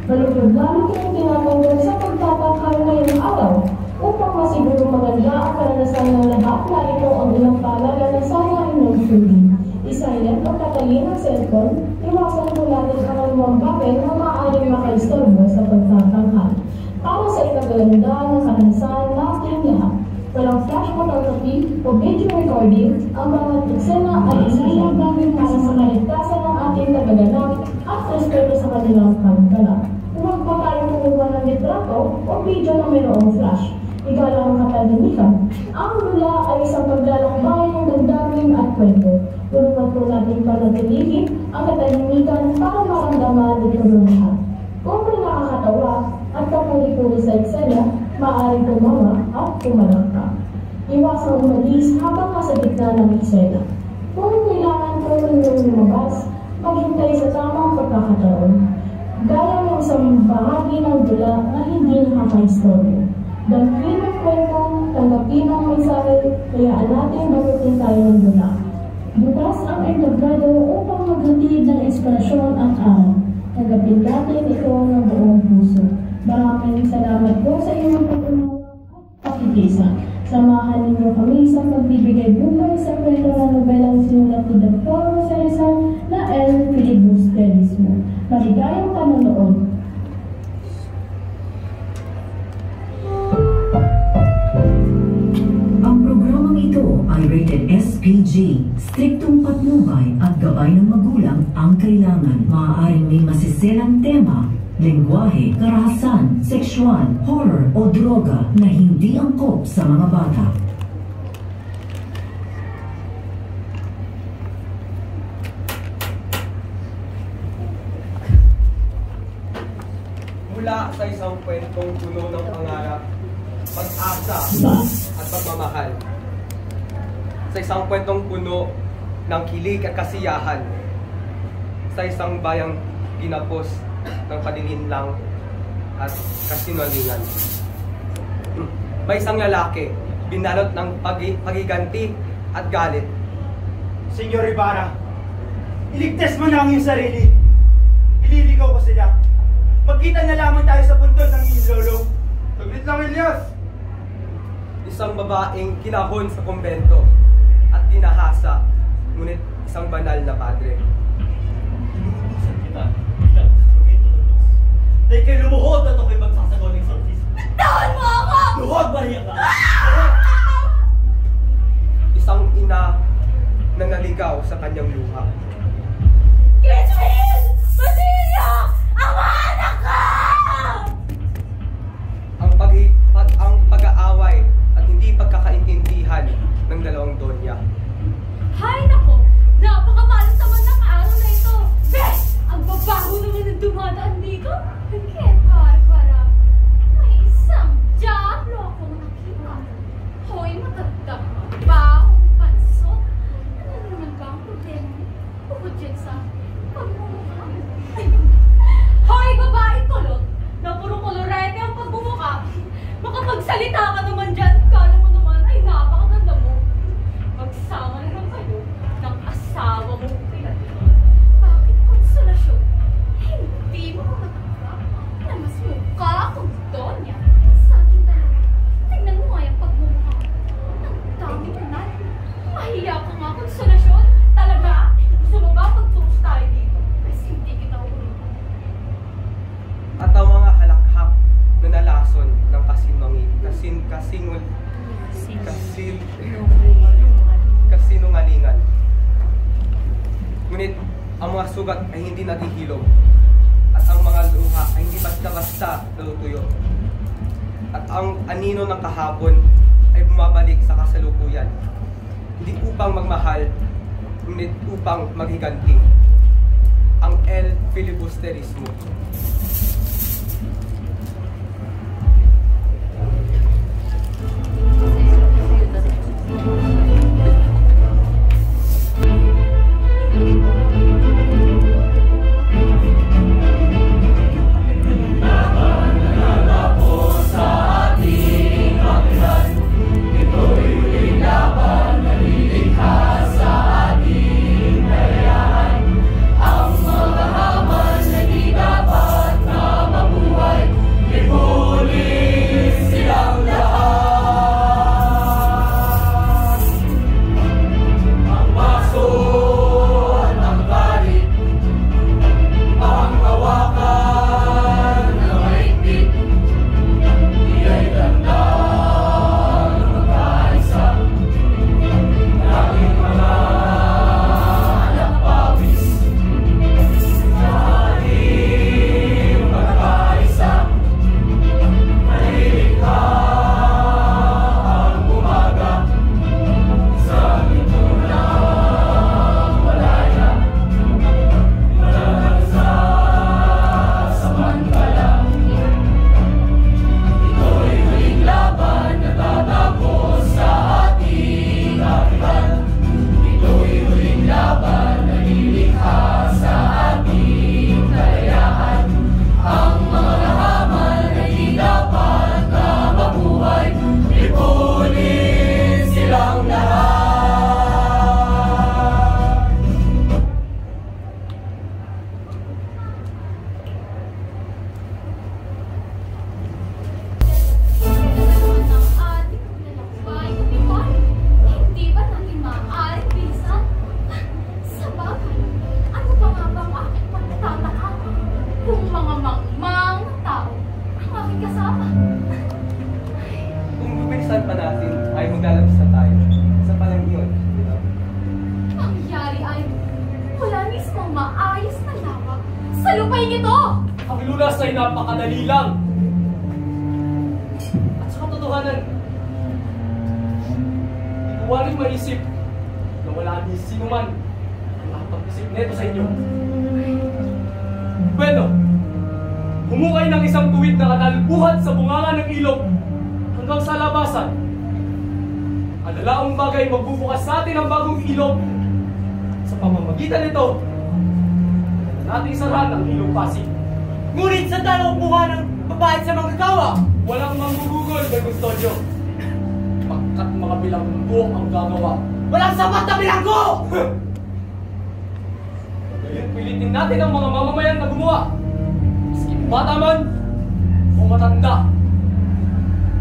Malugod namin kayong tinatanggal sa pagtatanghal ngayong araw upang masiguro maganda ang karanasan ng lahat na ito ang ilang paalala na sana inyong sundin. I-silent o tatalin ang cellphone, iwasan po natin ang anumang bagay na maaaring makaistorbo sa pagtatanghal. Para sa ikaganda ng karanasan natin lahat, walang flash photography o video recording, ang bawat eksena ay isasang gamit para sa kaligtasan ng ating tagaganap at respeto sa kanilang kaligtasan. Huwag pa tayong kumuha ng litrato o video na mayroong flash. Igalang ang katahimikan. Ang lula ay isang paglalakbay ng damdamin at kwento. Tulungan po natin panatilihin ang katahimikan para maramdaman ito ng lahat. Kung may nakakatawa at kapuli-puli sa eksena, maaaring tumawa at tumalakta. Iwasang umalis habang nasa gitna ng eksena. Kung kailangan po ninyong lumabas, maghintay sa tamang pagkakataon. Gaya ng isang bahagi ng dula na hindi nakaka-istoryo. Dagpin ang kwento, tanggapin ang mensahe, kayaan natin bagutin tayo ng dula. Bukas ang entablado upang maghatid ng inspirasyon ang araw. Tanggapin natin ito ng buong puso. Maraming salamat po sa inyong pagtunawa at pakikisa. Samahan ninyo kami sa pagbibigay buhay sa kwento ng nobelang sinulat ni Dr. Rosa na El Filibusterismo. Maligayang panonood. Ang programang ito ay rated SPG. Striktong patnubay at gabay ng magulang ang kailangan. Maaaring may masiselang tema, lengguwahe, karahasan, sexual, horror o droga na hindi angkop sa mga bata. Mula sa isang kwentong puno ng pangarap, pag-asa at pagmamahal. Sa isang kwentong puno ng kilig at kasiyahan. Sa isang bayang ginapos ng panininlang at kasinungalingan. May isang lalaki, binalot ng pagiganti at galit. Senyor Ibarra, iligtas mo na ang iyong sarili. Ililigaw ko sila. Magkita na lamang tayo sa puntod ng iyong lolo. Saglit lang, Elias! Isang babaeng kinahon sa kumbento at dinahasa, ngunit isang banal na padre. Inuutusan kita. Dahil kayo lumuhod at ako'y magsasagaw ng exorcism. Bitawan mo ako! Luhod, Maria ka! Isang ina na naligaw sa kanyang luha. Christine! Maria! Ang anak ka! Ang pag-aaway at hindi pagkakaintindihan ng dalawang donya. Hay nako! Napakamalas naman ng araw na ito! Bes! Ang babaho naman ng dumadaan dito! Kaya Barbara, may isang diablo akong nakita. Hoy, matagdag bahong pansot. Ano naman ba ang problema mo? Bukod dyan sa pagmumukha. Hoy, babae kulot! Na puro kolorete ang pagmumukha. Makapagsalita ka naman dyan. Kala mo naman ay napakaganda mo. Magsama na lang kayo ng asawa mo pinatid. Bakit konsolasyon? Hindi mo matanggap na mas mukha akong donya sa ating dalawa. Tingnan mo nga yung pagmumukha. Ang dami mo na. Mahiya ka nga, konsolasyon. Talaga? Gusto mo ba pagturos tayo dito? Kasi hindi kita ulit. At ang mga halakhak na nalason ng kasinungalingan. Ngunit ang mga sugat ay hindi naghihilom at ang mga luha ay hindi basta-basta natutuyo. At ang anino ng kahapon ay bumabalik sa kasalukuyan. Hindi upang magmahal, ngunit upang maghiganti. Ang El Filibusterismo. Ang mga hamon na di dapat na Yung mga mangmang tao ang aking kasama. Kung bibilisan pa natin, ay maglalabas na tayo. Sa palang yun, di ba? Ang nangyari ay wala mismong maayos na lawak sa lupain ito. Ang lunas ay napakadali lang. At sa katotohanan, hindi ko waring maisip na wala ni sino man ang nakapag-isip neto sa inyo. Bueno, humukay ng isang tuwid na kanal buhat sa bunganga ng ilog hanggang sa labasan. Ang lalaong bagay magbubukas sa atin ang bagong ilog. Sa pamamagitan nito, natin isarahan ang ilog Pasig. Ngunit sa dalawang buha ng babae sa mga gawa, Walang manggugugol, may kustodyo. Pagkat mga bilanggo ang gagawa. walang sapat na bilanggo! Ngayon, pilitin natin ang mga mamamayan na gumawa. Maski bata man o matanda.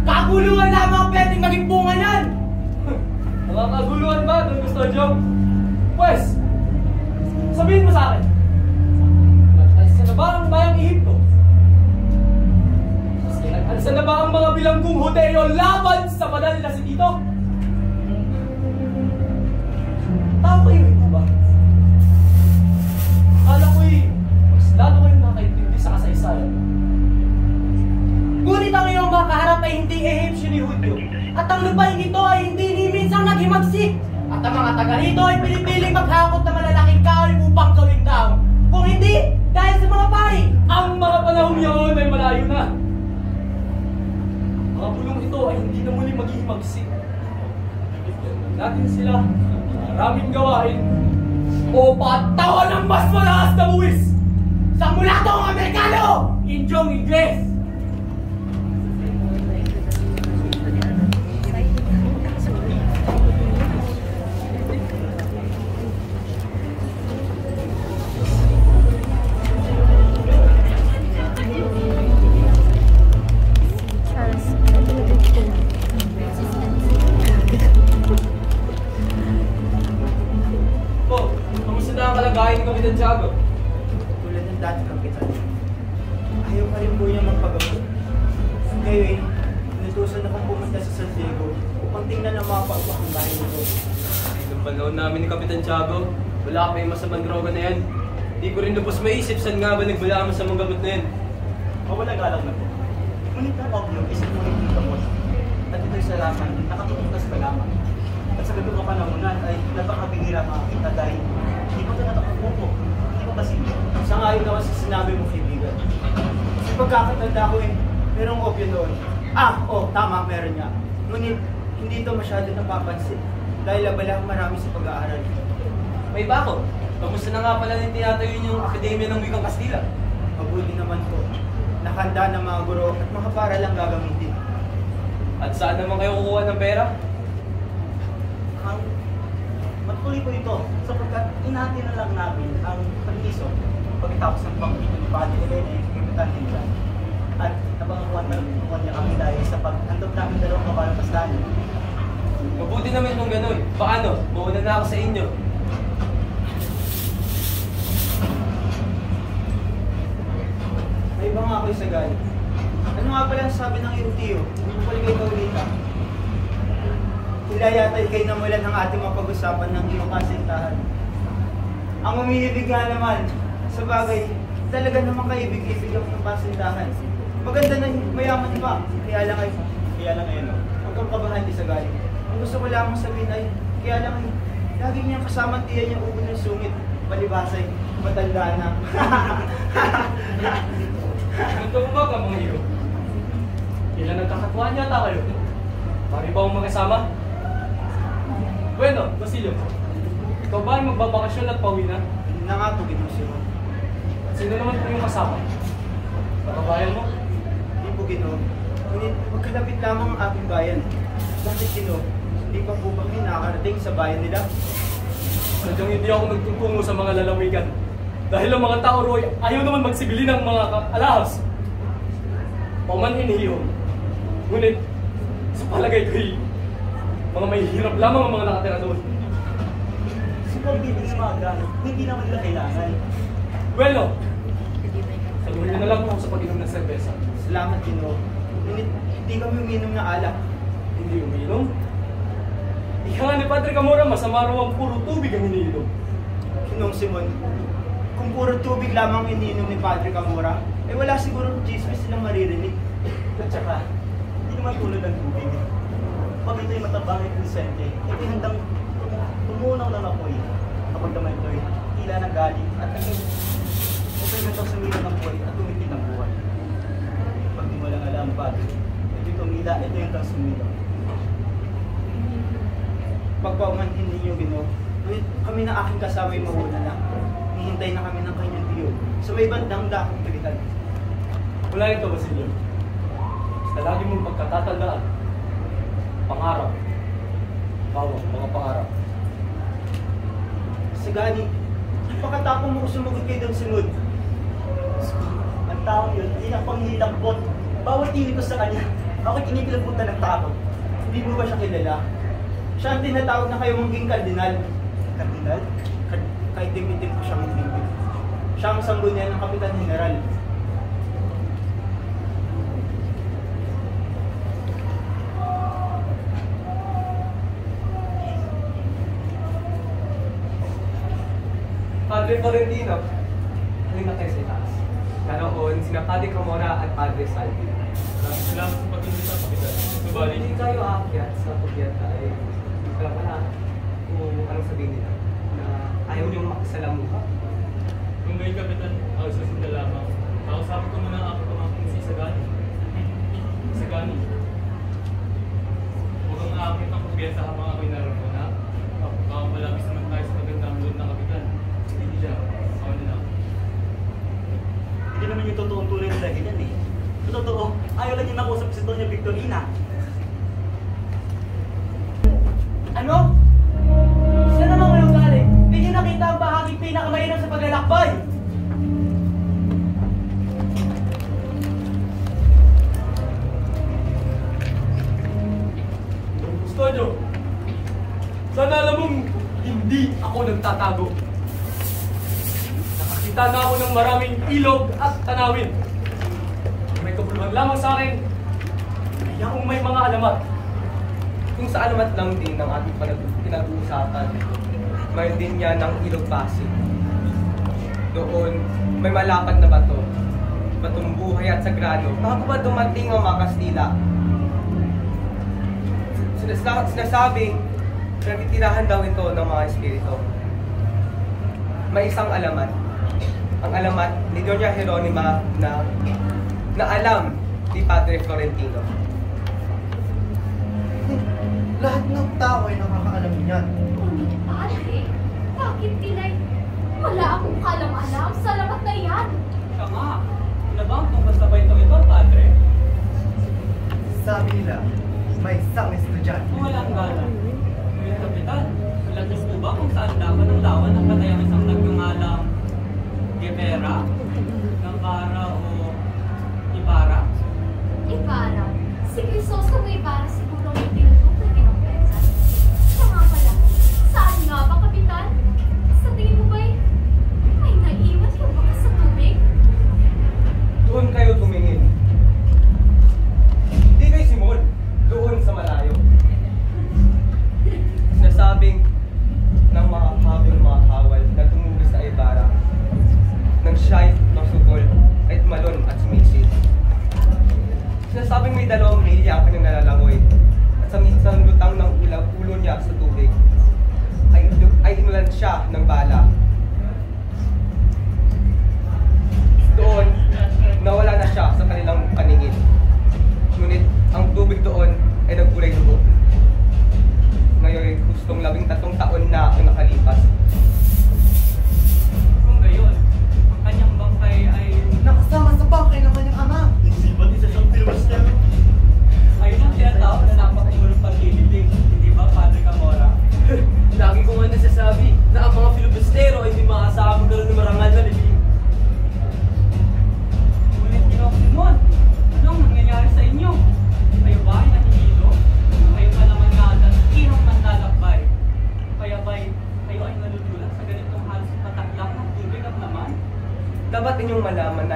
Kaguluhan lamang ang pwedeng maging bunga yan! Mga kaguluhan ba, Don Custodio? Pwes, sabihin mo sa akin, nag-alisa na ba ang bayang Ehipto? Maski nag-alisa na ba ang mga bilanggong Hudeo laban sa banal na si Tito? Tao kayo ito ba? Akala ko'y mas lalo kayong nakaintindi sa kasaysayan. Ngunit ang iyong makaharap ay hindi Ehipsyo ni Hudyo. At ang lupain ito ay hindi ni minsang naghimagsik. At ang mga taga rito ay pinipiling maghakot na malalaking kahoy upang gawing tao. Kung hindi, dahil sa mga pari. Ang mga panahon yun ay malayo na. Mga bulong ito ay hindi na muli maghihimagsik. Bigyan natin sila ng maraming gawain o patawan ng mas malakas na buwis. Sa mulatong Amerikano! Indyong Ingles! Po, kamusta na ang kalagayan ni Kapitan Tiago? Tulad ng dati kapitan, ayaw pa rin po niya magpagawa. Ngayon, inutusan akong pumunta sa San Diego upang tingnan ang mga pagpakambahay nito. Nung panahon namin ni Kapitan Tiago, wala kami masamang droga na yan. Hindi ko rin lubos maisip saan nga ba nagbala ang masamang gamot na yan. Mawala galang na po. Ngunit ang obyo, isip mo yung gamot. At ito'y salaman, nakatutukas pa lamang. At sa ganung kapanahonan ay napakabihira makakita dahil hindi ko ito natakupo. Hindi ko kasi. Sangayon naman sa sinabi mo, kaibigan. Kasi pagkakatanda ko merong opyo doon. Tama, meron nga. Ngunit, hindi ito masyado napapansin. Dahil abala marami sa pag-aaral. May bako, kamusta na nga pala yung tinatayo yung Akademya ng Wikang Kastila? Mabuti naman po. Nakanda ng mga guro at mga para lang gagamitin. At saan naman kayo kukuha ng pera? Ang matuloy po ito sapagkat inati na lang namin ang permiso pagkatapos ng pangkito ni Padre Elene, Kapitan nila. At napangakuan na niya kami dahil sa pag-handog namin dalawang kabalang paslanan. Mabuti naman kung ganun. Paano? Mauna na ako sa inyo. May iba nga ako sa galing. Ano nga pala ang sabi ng iyong tiyo? Bukal kay Paulita. Sila yata ikay namulan ng ating mapag-usapan ng iyong kasintahan. Ang umiibig nga naman, sa bagay, talaga naman kaibig-ibig ang iyong kasintahan. Maganda na mayaman pa. Kaya lang ngayon, huwag kang kabahan di sa galing. Ang gusto ko lamang sabihin ay, kaya lang ay, lagi niyang kasama tiyan niya ubo ng sungit. Palibasay, matanda na. Ito mo ba ka mga iyo? Ilan nagkakatuwa niya kayo? Pari ba ang magkasama? Bueno, Basilio, ikaw ba ay magbabakasyon at pauwi na? Hindi na nga po, Ginoo. At sino naman po yung kasama? Pakabayan mo? Hindi po, Ginoo. Ngunit magkalapit lamang ang aking bayan. Bakit, Ginoo? Hindi pa po ba may nakarating sa bayan nila? Sadyang hindi ako nagtutungo sa mga lalawigan. Dahil ang mga tao roy ayaw naman magsibili ng mga alahas. Pauman inihiyo. Ngunit, sa palagay ko'y mga may hirap lamang ang mga nakatira doon. Sa pagbibig sa mga gamit, hindi naman nila kailangan. Bueno, sa serbesa. Salamat, Ginoo. Ngunit hindi kami uminom na alak. Hindi uminom? Ika nga ni Padre Camora, masama raw ang puro tubig ang iniinom. Ginoong Simon, kung puro tubig lamang iniinom ni Padre Camora, eh wala siguro chismis silang maririnig. At saka, hindi naman tulad ng tubig. Pag ito'y matabang at konsente, ito'y handang tumunaw ng apoy. Kapag naman ito'y tila ng galing at ito'y handang sumila ng apoy at tumitig ng buhay. Pag di mo lang alam, Padre, ito'y tumila, ito'y handang sumila. Pagpaumanhin ninyo, Ginoo, ngunit kami na aking kasama'y mawala na. Hihintay na kami ng kanyang tiyo sa may bandang dakong pilitan. Wala ito, Basilio. Basta lagi mong pagkatatandaan. Pangarap. Bawang mga pangarap. Sagani, pagkatapos mo ko sumagot kay Don Simon. Ang taong yun, hindi ang panghilakbot. Bawat tinig ko sa kanya, ako'y kinikilabutan ng takot. Hindi mo ba siya kilala? Siya ang tinatawag na kayo maging kardinal. Kardinal? Kahit dimitin ko siya magdimit. Siya ang sanggunian ng Kapitan General. Padre Florentino, halina tayo sa itaas. Naroon sina Padre Camora at Padre Salvi. Salamat sa pag-imbita, Kapitan. Subalit, Hindi kayo aakyat sa pugyata ay alam mo na kung anong sabihin nila na ayaw niyong makisalamuha. kung may Kapitan, ako susunod lamang. Kausapin ko muna ako pamangkin si Sagani. Sagani. Huwag ang aakit ang kubyenta habang ako'y naroon na. Malapis naman tayo sa magandang loob ng Kapitan. Hindi siya. Ako na lang. Hindi naman yung totoong tunay na dahil yan eh. Sa totoo, ayaw lang niya nakusap si Doña Victorina. Ano? Saan naman kayo galing? Hindi niyo nakita ang bahaging pinakamahirap sa paglalakbay! Gusto nyo? Sana alam mong hindi ako nagtatago. Nakakita na ako ng maraming ilog at tanawin. May kabuluhan lamang sa akin, kaya kung may mga alamat. Kung sa alamat lang din ng ating pinag-uusapan, may din niya ng Ilog Pasig. Doon, may malapad na bato, batong buhay at sagrado. Bago ba dumating ang mga Kastila? Sinasabi, pinagtitirahan daw ito ng mga espiritu. May isang alamat. Ang alamat ni Doña Jeronima na alam ni Padre Florentino. Lahat ng tao ay nakakaalam niyan. Ngunit Padre, bakit tinay? Wala akong kalam-alam sa lamat na yan. Siya nga, pinabang kung basta ba ito, Padre? Sabi nila, may isang estudyante. Walang galang. Ngayon, Kapitan, alam niyo po ba kung saan dapat ang lawan ng patayang isang nagyungalang Guevara, Navarra o Ibarra? Ibarra. Si Crisostomo Ibarra siguro may tinutukoy din ang pesa. Siya nga pala. Saan nga ba, Kapitan? Sa tingin mo ba'y may naiwan yung baka sa tubig? Doon kayo tumingin. Hindi kay Simon, doon sa malayo.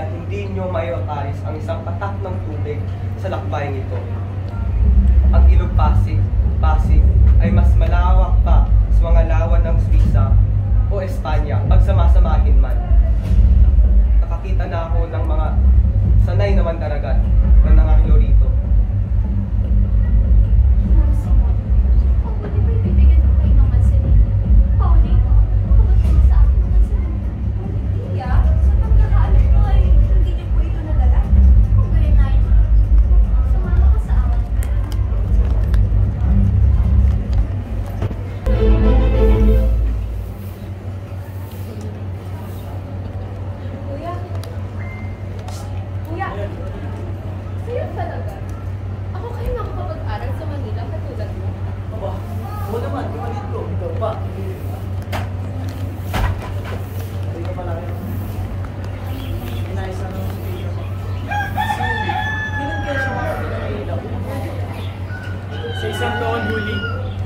hindi nyo maiwaparis ang isang patak ng tubig sa lakbayin ito. Ang ilog Pasig ay mas malawak pa sa mga lawa ng Suiza o Espanya pagsamasamahin man. Nakakita na ako ng mga sanay na mandaragat na nangangilo rito.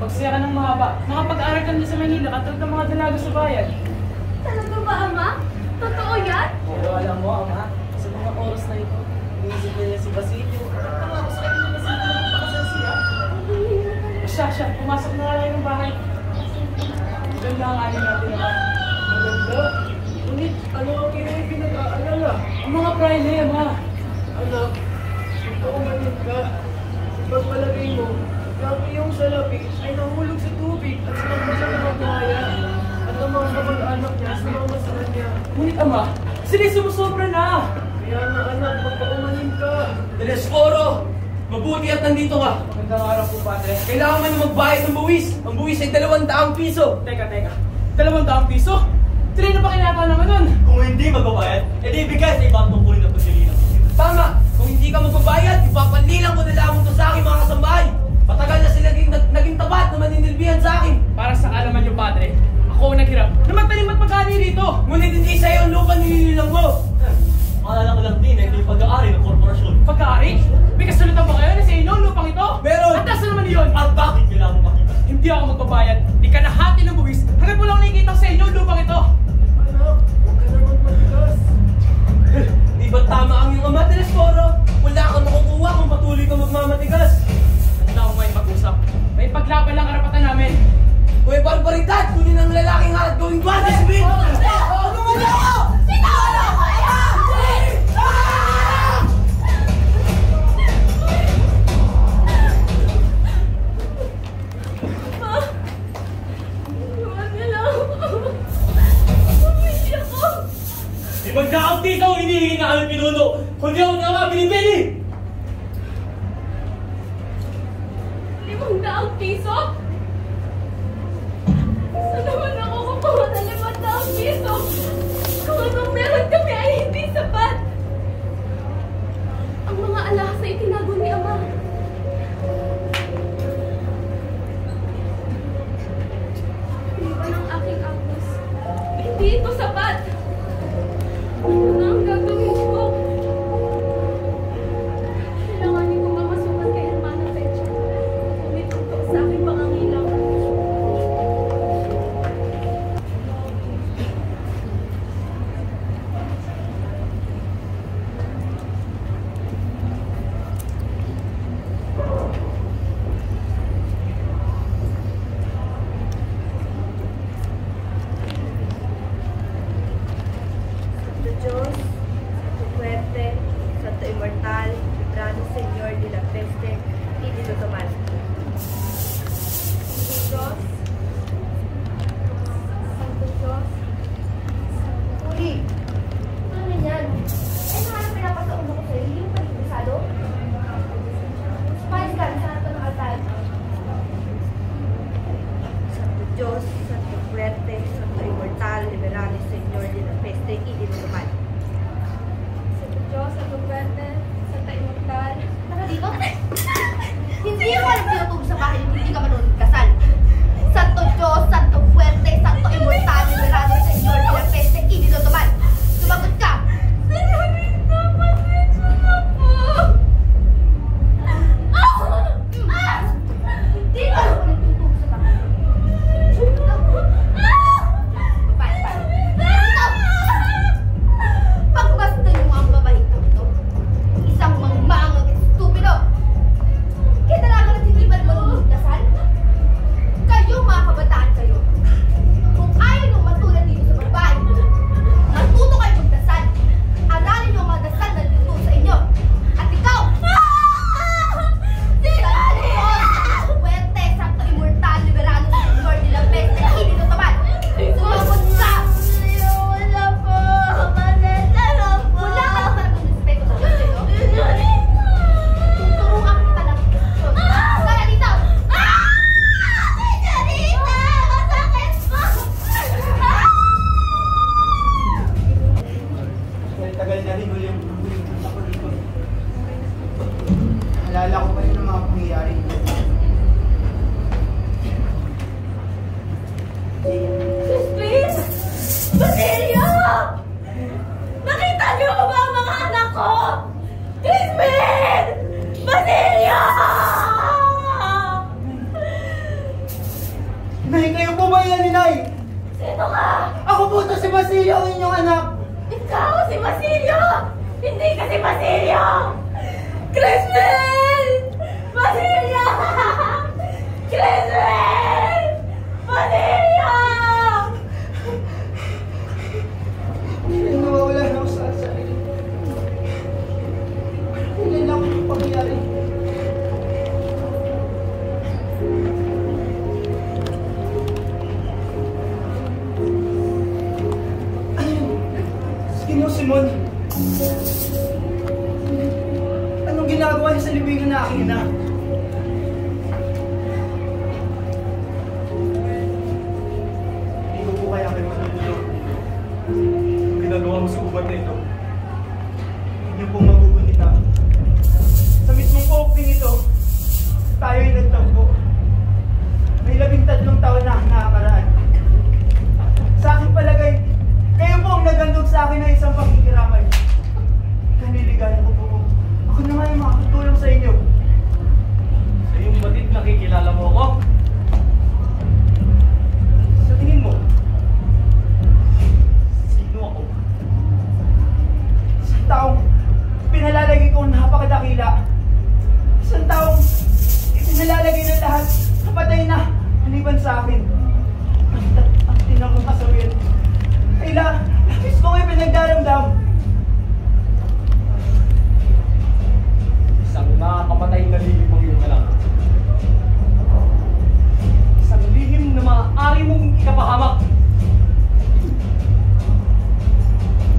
Pagsaya ka ng mahaba, makapag-aral ka na sa Manila katulad ng mga dalaga sa bayan. Talaga ba, Ama? Totoo yan? Pero alam mo, Ama, sa mga oras na ito, inisip nila si Basilio. Ako sa kanya na sila magpakasal siya. Siya, pumasok na nga lang ng bahay. Ganda ang alin natin naman. Maganda. Ngunit, ano ang kailangan pinag-aalala? Ang mga problema. Anak, ipaumanin ka. Pagpalagay mo, dati yung salapi ay nahulog sa tubig at sinakbo siya ng mga buhaya. At ang mga kapag-anak niya, sumama sa kanya. Ngunit ama, sila sumusobra na! Kaya nga anak, magpaumanin ka. Telesforo! Mabuti at nandito ka! Magandang araw po, Padre. Kailangan mo na magbayad ng buwis! Ang buwis ay 200 piso! Teka. 200 piso? Sila na ba kinata naman nun? Kung hindi magbabayad, edi ibigay sa ibang tungkulin ng pasilina. Tama! Kung hindi ka magbabayad, ipapanlilang ko na lamang to sa aking mga kasambahay! Matagal na sila naging tapat na maninilbihan sa akin! Para sa alaman niyo, Padre, ako ang naghirap na magtanim at pagkani rito! Ngunit hindi sa'yo ang lupa nilililang mo! Maalala ko lang din na ito yung pag-aari ng korporasyon. Pagkari? May kasalutan ba kayo na sa inyo ang lupang ito? Meron! At nasa naman yun? At bakit kailangan mo makita? Hindi ako magbabayad. Di ka nahati ng buwis. Hanggang mo lang nakikita sa inyo ang lupang ito. Anak, huwag ka naman matigas. Di ba tama ang iyong ama, Telesforo? Wala kang makukuha kung patuloy ka magmamatigas. Wala akong may mag-usap. May paglaban lang karapatan namin. Uy, barbaridad! Kunin ang lalaking harap gawing guwada si Bill! Ano mo na ako? Sinawala ko! Magkakaunti ka kung hinihingi ng aming pinuno, kundi ako na nga binibili! 500 piso? Saan naman ako kukuha ng 500 piso? Kung anong meron kami ay hindi sapat. Ang mga alahas ay tinago ni Ama. Iba ng aking agos. Hindi ito sapat. Ano na ang gagawin ko? Kailanganin ko mamasukan kay Hermana Pecha. Ngunit ito sa aking pangangailangan. huli ang punta ko dito. Alala ko pa rin ang mga pangyayari. Please! Basilio! Nakita niyo ba ang mga anak ko? Crispin! Basilio! Nay, kayo po ba yan ni Nay? Sino ka? Ako po to si Basilio, ang inyong anak. Ikaw si Basilio! Hindi ka si Basilio! Crispin! Basilio! Crispin! Basilio! Nawawala na ako sa sarili. Ilan lang ang pangyayari. Ginoong Simon, anong ginagawa niya sa libingan na aking ina? Hindi ko po kaya kayo matulog. Ang ginagawa mo sa ubat na ito. Hindi niyo po magugunita. Sa mismong opening ito, tayo'y nagtagpo. May 13 taon na nakakaraan. Sa aking palagay, kayo po ang nagandog sa akin ng isang pakikiramay. Kaniligayan ko po. Ako na nga yung makakatulong sa inyo. Sa iyong batid, nakikilala mo ako? Sa tingin mo, Sino ako? isang taong pinalalagay ko napakadakila. Isang taong ipinalalagay ng lahat kapatay na maliban sa akin. Ang tinakong kasabihin. Kayla, labis ko kayo pinagdaramdam. Isang nakapapatay na lihim ang iyong alam. Isang lihim na maaari mong ikapahamak.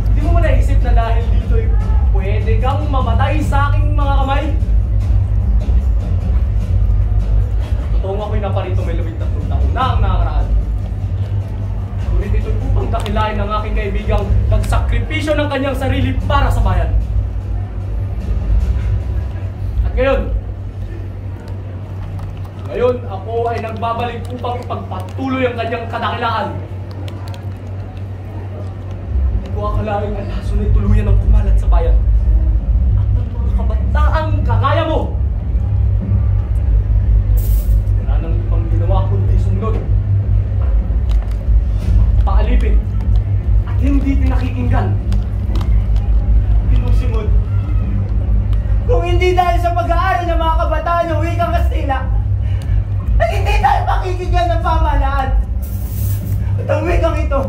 Hindi mo ba naisip na dahil dito'y pwede kang mamatay sa aking mga kamay? Totoong ako'y naparito may 13 taon na ang nakakaraan. Ngunit ito'y upang dakilain ng aking kaibigang nagsakripisyo ng kanyang sarili para sa bayan. At ngayon ako ay nagbabalik upang ipagpatuloy ang kanyang kadakilaan. Hindi ko akalain ang laso na'y tuluyan ng kumalat sa bayan. At ang mga kabataang kakaya mo. Wala nang ibang ginawa kundi sumunod. Paalipin at hindi pinakikinggan. Ginoong Simon, kung hindi dahil sa pag-aaral ng mga kabataan ng wikang Kastila, at hindi dahil pakikinggan ng pamahalaan, at ang wikang ito,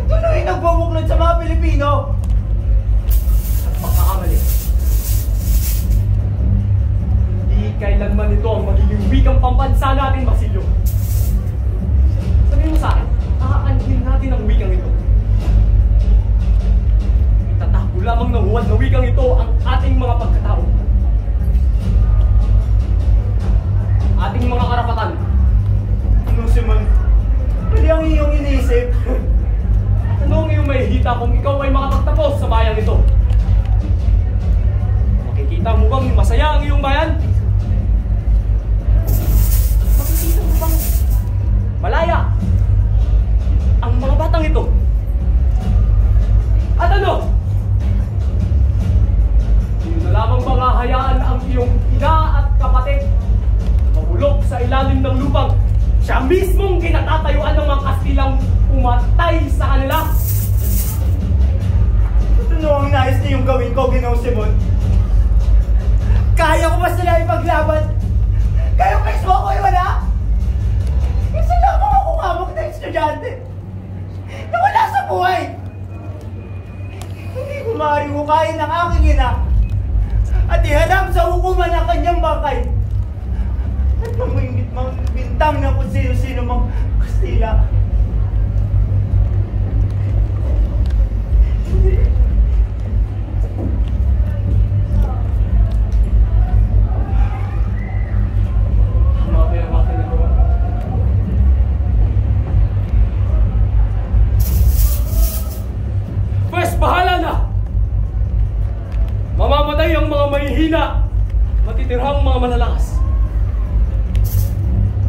tuloy nagbubuklod sa mga Pilipino. At pagkakamali, hindi kailanman ito ang magiging wikang pambansa natin, Basilio. Sabihin mo sa akin, aanhin natin ang wikang ito. Itatago lamang ng huwad na wikang ito ang ating mga pagkatao. Ating mga karapatan. Ginoong Simon, mali ang iyong iniisip. Ano ang iyong mahihita kung ikaw ay makapagtapos sa bayan ito? Makikita mo bang masaya ang iyong bayan? Makikita mo bang malaya ang mga batang ito? At ano? Hindi na lamang hayaan ang iyong ina at kapatid mabulok sa ilalim ng lupang siya mismong kinatatayuan ng mga Kastilang umatay sa kanila. Ano ang nais niyong gawin ko, Ginoong Simon? Kaya ko ba sila ipaglaban? Kayo mismo ako wala? Isa lang ako kumamok na estudyante na wala sa buhay. Hindi ko maaaring hukayin ng aking ina at ihanap sa hukuman ng kanyang bakay. At mamingit mang bintang ng kung sino-sino mang Kastila. Pwes, bahala na! buhay ang mga mahihina, matitirhang mga malalakas.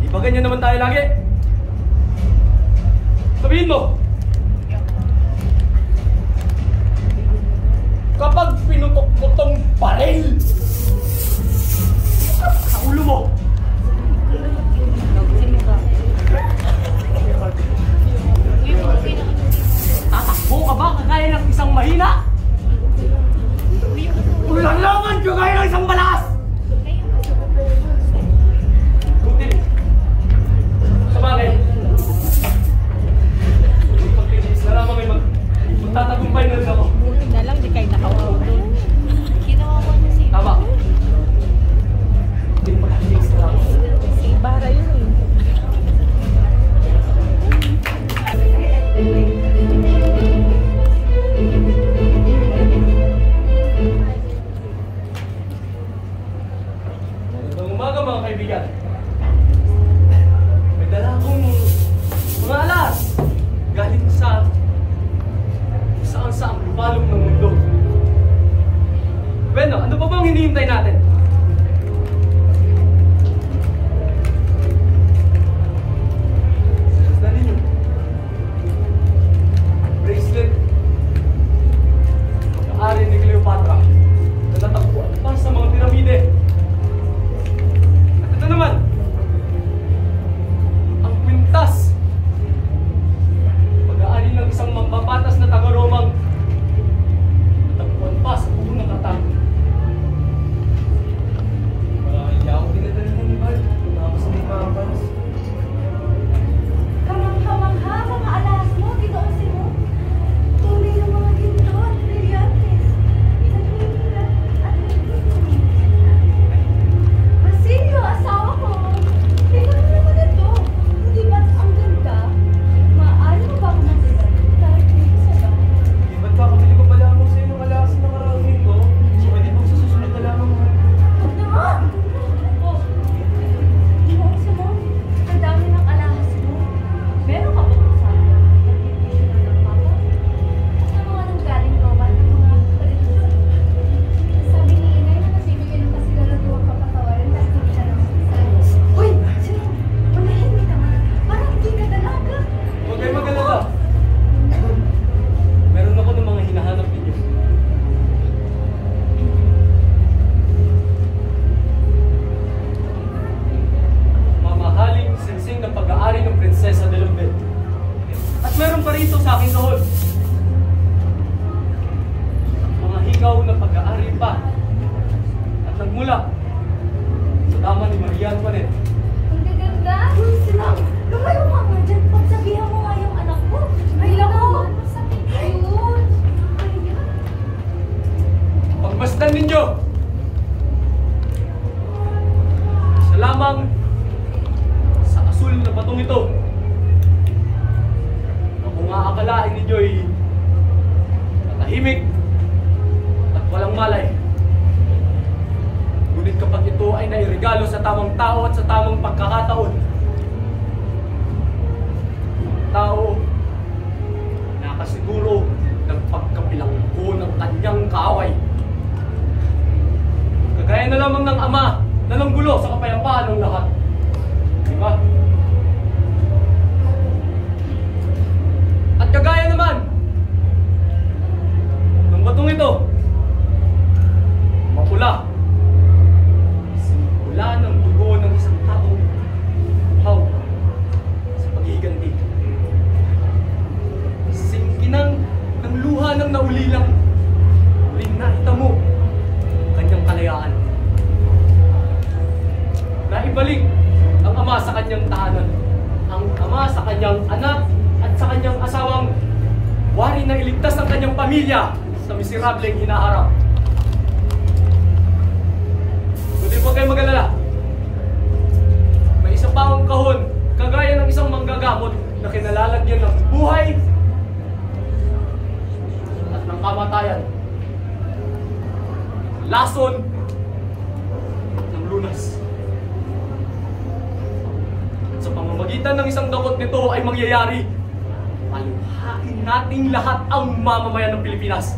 Di ba ganyan naman tayo lagi? Sabihin mo, kapag pinutok mo tong baril sa ulo mo, tatakbo ka ba kagaya ng isang mahina? Ulalaman kagaya ng isang malakas! Buti, sa bagay, pagtinis na lamang ay magtatagumpay na rin ako. Buti na lang, di kayo nakaupo doon. Ginawa mo na si... Tama. Hindi pagtinis na lang. Si Ibarra yun eh. Magandang umaga mga kaibigan. May dala akong mga alas galing sa saan lumalog ng mundo. Bueno, ano pa bang hinihintay natin? Dali nyo. Bracelet. Pag-aari ni Cleopatra na natagpuan pa sa mga piramide. At ito naman, ang kwintas. Pag-aari ng isang mambabatas na taga-Romang natagpuan pa sa puno ng katang. Hindi ako pinadali ng iba. Tapos may kapas. Kamangha-mangha, mga alas mo, tinoosin mo. Tuloy ng mga ginto at brilyantes. Sa hihila at Basilio, asawa ko. Tingnan mo naman ito. Hindi ba't ang ganda? Maaari mo ba ako magdala? Kahit dito sa bahay. Ba't kakabili ko pala ako sa inyo kalasin na karangin ko? Pwede bang sa susunod na lamang mo? Huwag naman! Oh, tinoosin mo. Ang dami ng alahas mo. Meron ka ba kung saan? Nag-issue na ng papa? Sa mga nanggaling Roma ng mga tradisyon. Sabi ni Inay na nasibigyan ng kasiguraduang kapatawaran dahil hindi siya namasasabi. Uy! Sino? Manahimik ka man. Parang hindi ka dalaga. Huwag kayo mag-alala. Meron ako ng mga hinahanap ninyo. Mamahaling singsing ng pag-aari ng Prinsesa de Lombel. At meron pa rito sa aking kahon. Mga higaw na pag-aari pa. At nagmula sa dama ni Maria Antoinette. Ang gaganda! Sino? Lumayo ka nga dyan. Pagsabihan mo nga yung anak mo. Ay, ako! Ayun! Ayan! Pagmasdan ninyo, isa lamang sa asul na batong ito. Kung aakalain ninyo'y matahimik at walang malay. Ngunit kapag ito ay nairegalo sa tamang tao at sa tamang pagkakataon, tao nakasiguro ng pagkabilanggo ng kanyang kaaway. Kagaya na lamang ng ama na nanggulo sa kapayapaan ng lahat. Di ba? At kagaya naman ng batong ito, mapula, simula ng dugo ng isang taong uhaw sa paghihiganti. Singkinang ng luha ng naulilang, muling naitamo kanyang kalayaan. Naibalik ang ama sa kanyang tahanan, ang ama sa kanyang anak at sa kanyang asawang wari na iligtas ang kanyang pamilya sa miserableng hinaharap. Kundi huwag kayo mag-alala. May isa pa akong kahon, kagaya ng isang manggagamot na kinalalagyan ng buhay at ng kamatayan. Lason ng lunas. At sa pamamagitan ng isang dakot nito ay mangyayari, maluhain nating lahat ang mamamayan ng Pilipinas.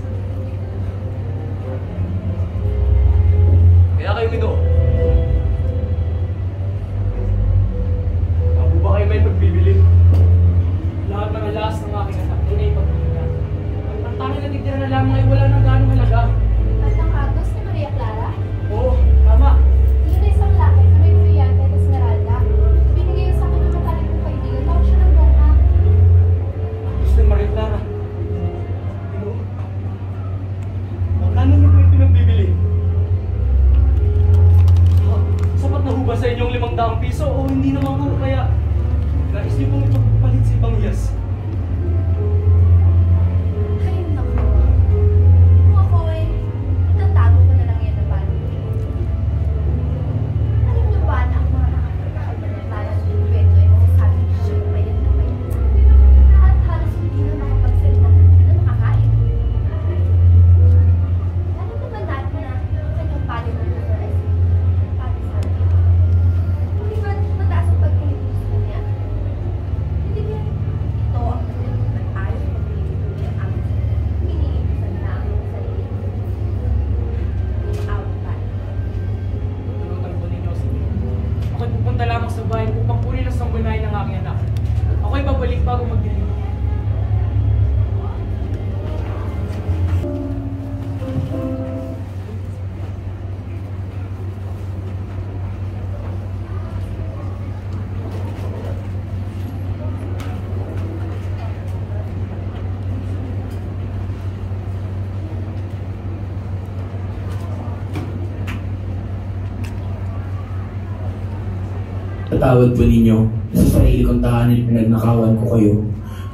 Patawad po ninyo sa sarili kong tahanan pinagnakawan ko kayo.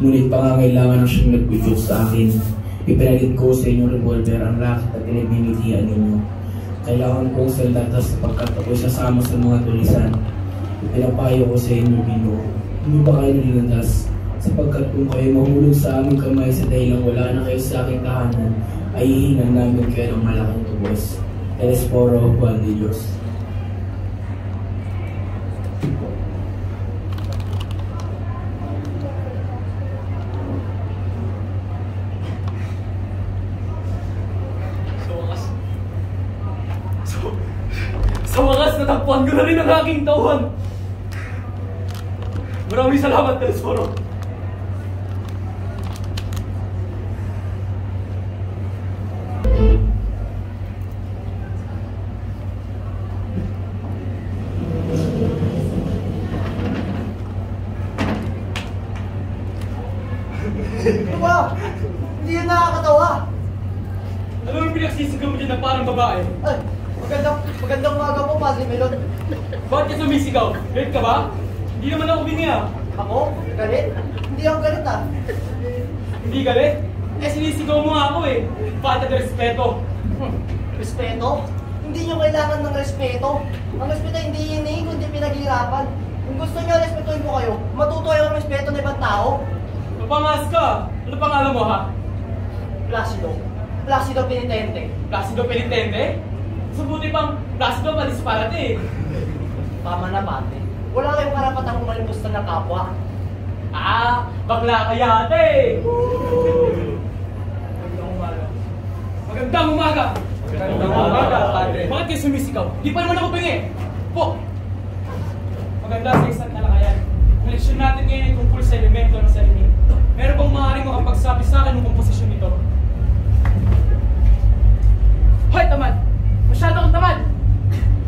Ngunit pangangailangan ang siyang nag-shoot sa akin. Ipinalit ko sa inyong revolver ang racket at pinagbimitihan ninyo. Kailangan kong saldatas sapagkat ako'y sasama sa mga tulisan. Ipinapayo ko sa inyo, Bino. Hindi ba kayo nalilandas? Sapagkat kung kayo mahulog sa aming kamay sa dahilang wala na kayo sa aking tahanan, ay ihinan namin kayo ng malaking tubos. Telesporo, Juan de Dios. Sa wakas, natagpuan ko na rin ang aking tauhan. Maraming salamat, Telesporo. Wow! Hindi yan nakakatawa! Ano yung pinagsisigaw mo dyan na parang babae? Ay, magandang umaga po, Padre Melon. Bakit ka sumisigaw? Galit ka ba? Hindi naman ako bingi ah. Ako? Galit? Hindi ako galit ah. Hindi galit? Eh sinisigaw mo nga ako eh. Falta de respeto. Respeto? Hindi nyo kailangan ng respeto. Ang respeto hindi hinihingi, kundi pinaghirapan. Kung gusto nyo respetuhin ko kayo, matuto kayo ng respeto ng ibang tao. Mapangas ka. Ano pangalan mo ha? Placido. Placido Penitente. Placido Penitente? Subuti pang Placido Palisparate eh. Tama na, Pate. Wala kayong karapatang kumalimusta ng kapwa. Ah, bakla kaya ate! Magandang umaga! Magandang umaga, Padre. Bakit kayo sumisigaw? Di pa naman ako pingi! Po! Maganda sa isang talakayan. Ang leksyon natin ngayon ay tungkol sa elemento ng salinin. Meron bang maaaring makapagsabi sa akin ng komposisyon nito? Hoy, tamad! Masyado kang tamad!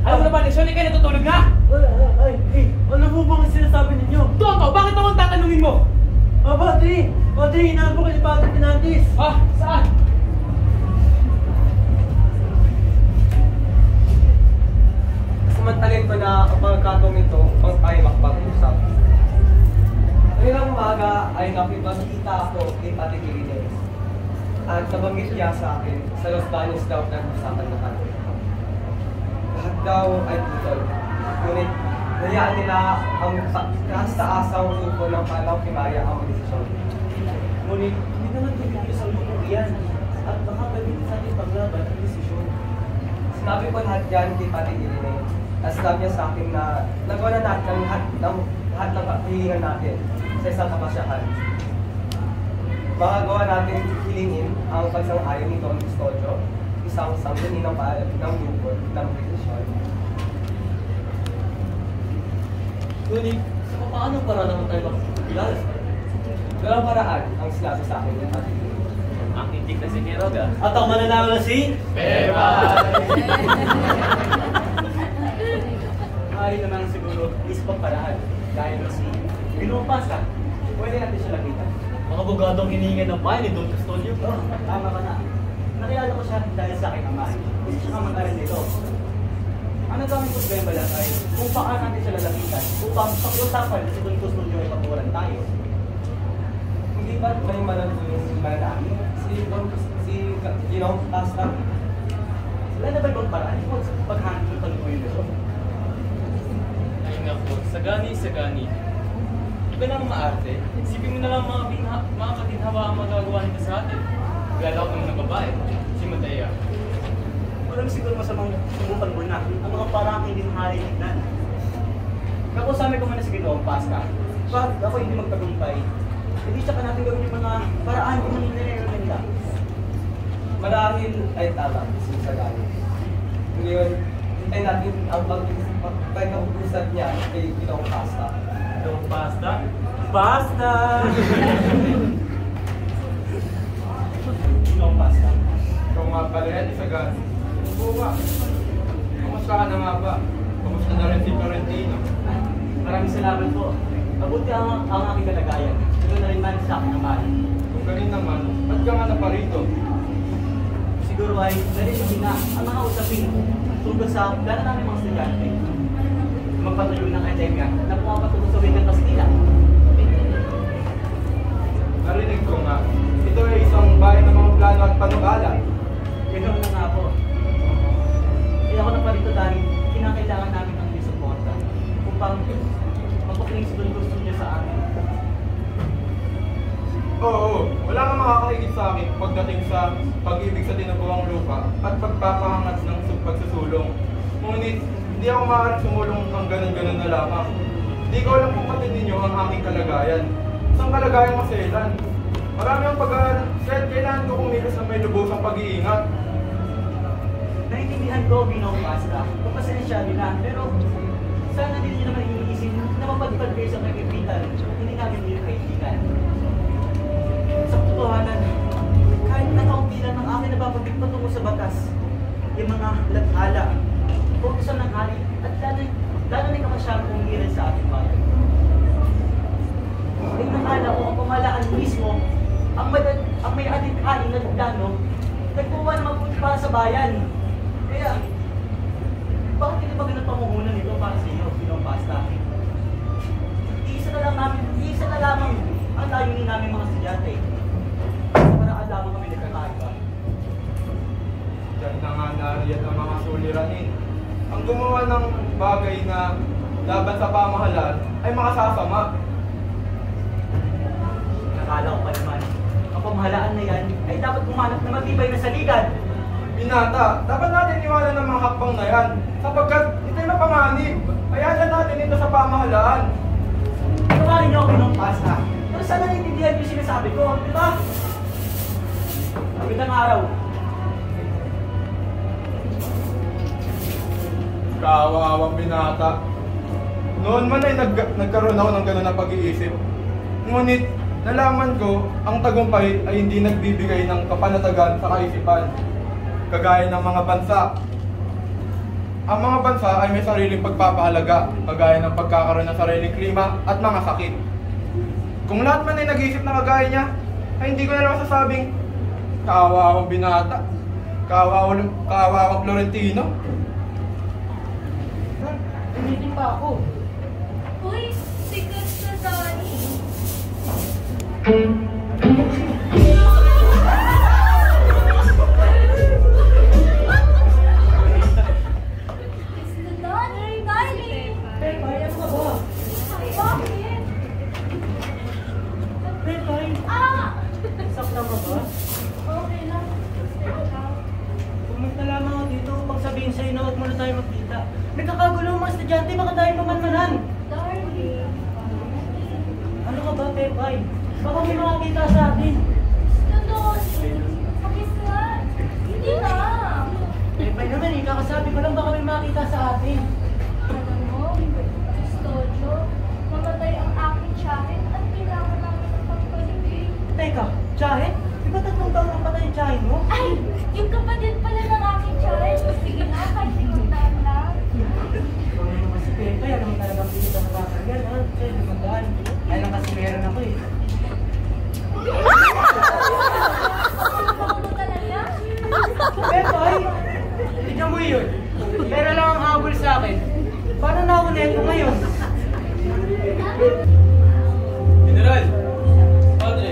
Alam mo na ba, leksyon, kayo natutulog na? Ano po bang sinasabi ninyo? Tonto, bakit akong tatanungin mo? Padre, hinahan po kayo ni Padre Fernandez. Ah, saan? Samantalin ko na ang pagkakataong ito upang tayo makapag-usap. Ngayong umaga ay nakipagkita ako kay Pati Quirines. At nabanggit niya sa akin sa Los Baños daw nag-usapan na kami. Lahat daw ay putol. Ngunit nayaan nila ang taas-taasang grupo ng Palaw Kimaya ang desisyon. Ngunit, hindi naman tumigil sa grupo iyan. At baka pwede sa ating paglaban ang desisyon. Sinabi ko lahat yan kay Pati Quirines. At sinabi niya sa akin na nagawa na natin ang lahat ng hilingan natin sa isang kapasyahan. Makagawa natin hilingin ang pagsang-ayon ni Don Custodio, isang sangguni ng grupo ng desisyon. Ngunit, sa paano para naman tayo makakilala? Walang paraan ang sinabi sa akin ng Pati Quirines. Ang intik na si Quiroga. At ang mananalo na si... Pepa! Maaari naman siguro isa pang paraan dahil si Pinupasa. Pwede natin siya lapitan. Mga abogadong hiningan ng bahay ni Don Custodio. Tama ka na. Nakilala ko siya dahil sa aking ama. Gusto siya ka mag-aral nito. Ang nagkaming problema lang ay kung paano natin siya lalapitan upang pakiusapan na si Don Custodio ay patuwaran tayo. Hindi ba may manatulong si Manami? Si Ginong Pasta? Wala na ba ibang paraan? Pag-handle ng talupuyo nito. Ayun nga po, sagani. Iba na maarte. Isipin mo na lang mga katinhawa ang magagawa nito sa atin. Lalo kung ng babae, si Matea. Walang siguro masamang subukan mo na ang mga parang hindi mahalilignan. Kakusami ko muna si Ginoong Pasca. Bakit ako hindi magtagumpay? Hindi siya ka natin gawin yung mga paraan kung ano nilalaman nila. Marahil ay tama, si Sagani. Ngayon, hintayin natin ang pagkakapag-usap niya kay Ginong Pasta. Ginong Pasta? Pasta! Ginong Pasta. Ikaw nga pala yan, Sagani. Buka. Kamusta ka na nga ba? Kamusta na rin si Florentino? Maraming salamat po. Mabuti ang aking kalagayan. Ito na rin man sa akin naman. Kung galing naman, ba't ka nga na pa rito? Siguro ay narinig na ang mga usapin tungkol sa plano namin mga estudyante. magpatuloy ng akademya na pumapatungo sa wikang Kastila. Narinig ko nga, ito ay isang bayan ng mga plano at panukala. Ganoon na nga po. Kaya ako naparito dahil kinakailangan namin ang iyong suporta upang magpa-principal gusto niya sa amin. Oo, wala kang makakahigit sa akin pagdating sa pag-ibig sa tinubuang lupa at pagpapahangat ng pagsusulong. Ngunit, hindi ako maaaring sumulong ng ganun-ganun na lamang. Hindi ko alam kung kapatid ninyo ang aking kalagayan. Isang kalagayan maselan. Marami ang pag-aaral, kaya't kailangan ko kumilos na may lubos ang pag-iingat. Naintindihan ko, Ginoong Pasta. Papasensya nila, pero sana din niyo naman iniisip na mapadipad kayo sa kaibigan at hindi namin niyo kaibigan. Sa katotohanan, kahit nakaunti lang ng akin nababatik patungo sa batas, yung mga lathala, utusan ng hari, at lalo na kamasyang umiiral sa ating bayan. Ay nakala ko ang pamahalaan mismo, ang may adhikain na plano, nagkuha na mabuti para sa bayan. Kaya, bakit hindi ba ganun pamuhunan nito para sa iyo, Ginoong Pasta? Iisa na lamang ang layunin namin mga estudyante. Para lamang kami nagkakaiba. Diyan na nga nariyan ang mga suliranin. Ang gumawa ng bagay na laban sa pamahalaan ay makasasama. Nakala ko pa naman, ang pamahalaan na yan ay dapat kumanap na matibay na saligan. Binata, dapat natin iwanan ng mga hakbang na yan sapagkat ito'y mapanganib. Ayalan natin ito sa pamahalaan. Tawarin niyo ako, Ginoong Pasta. Pero sana naiintindihan niyo sinasabi ko, di ba? Magandang araw. Kaawawang binata. Noon man ay nagkaroon ako ng gano'n na pag-iisip. Ngunit, nalaman ko, ang tagumpay ay hindi nagbibigay ng kapanatagan sa kaisipan. Kagaya ng mga bansa. Ang mga bansa ay may sariling pagpapahalaga, kagaya ng pagkakaroon ng sariling klima at mga sakit. Kung lahat man ay nag-iisip na kagaya niya, ay hindi ko na lang masasabing kaawawang binata, kaawawang Florentino. Umitin pa ako. Uy, sikat na Dani. Sa'yo na huwag muna tayo magkita. Nagkakagulo ang mga estudyante, baka tayo pamanmanan. Darling. Ano ka ba, Pepay? Baka may makakita sa atin. Totoo. Pakislan. Hindi na. Pepay naman, kakasabi ko lang baka may makakita sa atin. Alam mo, Custodio, mamatay ang aking tsahin at kailangan namin ng pagpaligid. Teka, tsahin? Di ba 3 taon ang patay yung tsahin mo? Ay, yung kapatid pala ng aking tsahin. Sige na, kahit tingnan lang. Ikaw naman kasi Pepay, alam mo talagang pilit ang nakakagal. Kaya naman ay lang kasi meron ako eh. Ano talaga? Pepay, tignan mo yun. Pero lang ang habol sa akin. Paano na ako neto ngayon? General! Padre!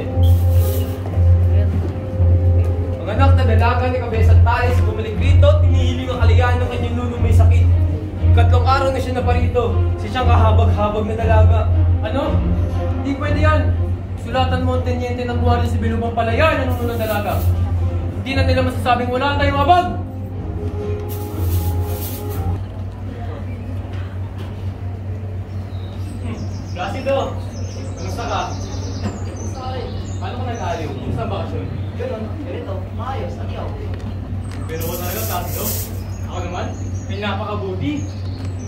Ang anak na dalaga ni Cabeza Tales bumalik rito at pinihiling ang kaliyahan ng kanyang nunong may sakit. 3 araw na siya naparito. Siya siyang kahabag-habag na dalaga. Ano? Hindi pwede yan. Sulatan mo ang tenyente ng Guardia Civil upang palayan ang nunong dalaga. Hindi na nila masasabing wala tayong habag. Placido! Kamusta ka? Sorry. Paano ka nag-aliw? Kumusta ang bakasyon? Ganito, maayos, nagyaw. Pero ko talaga, Placido. Ako naman, may napakabuti.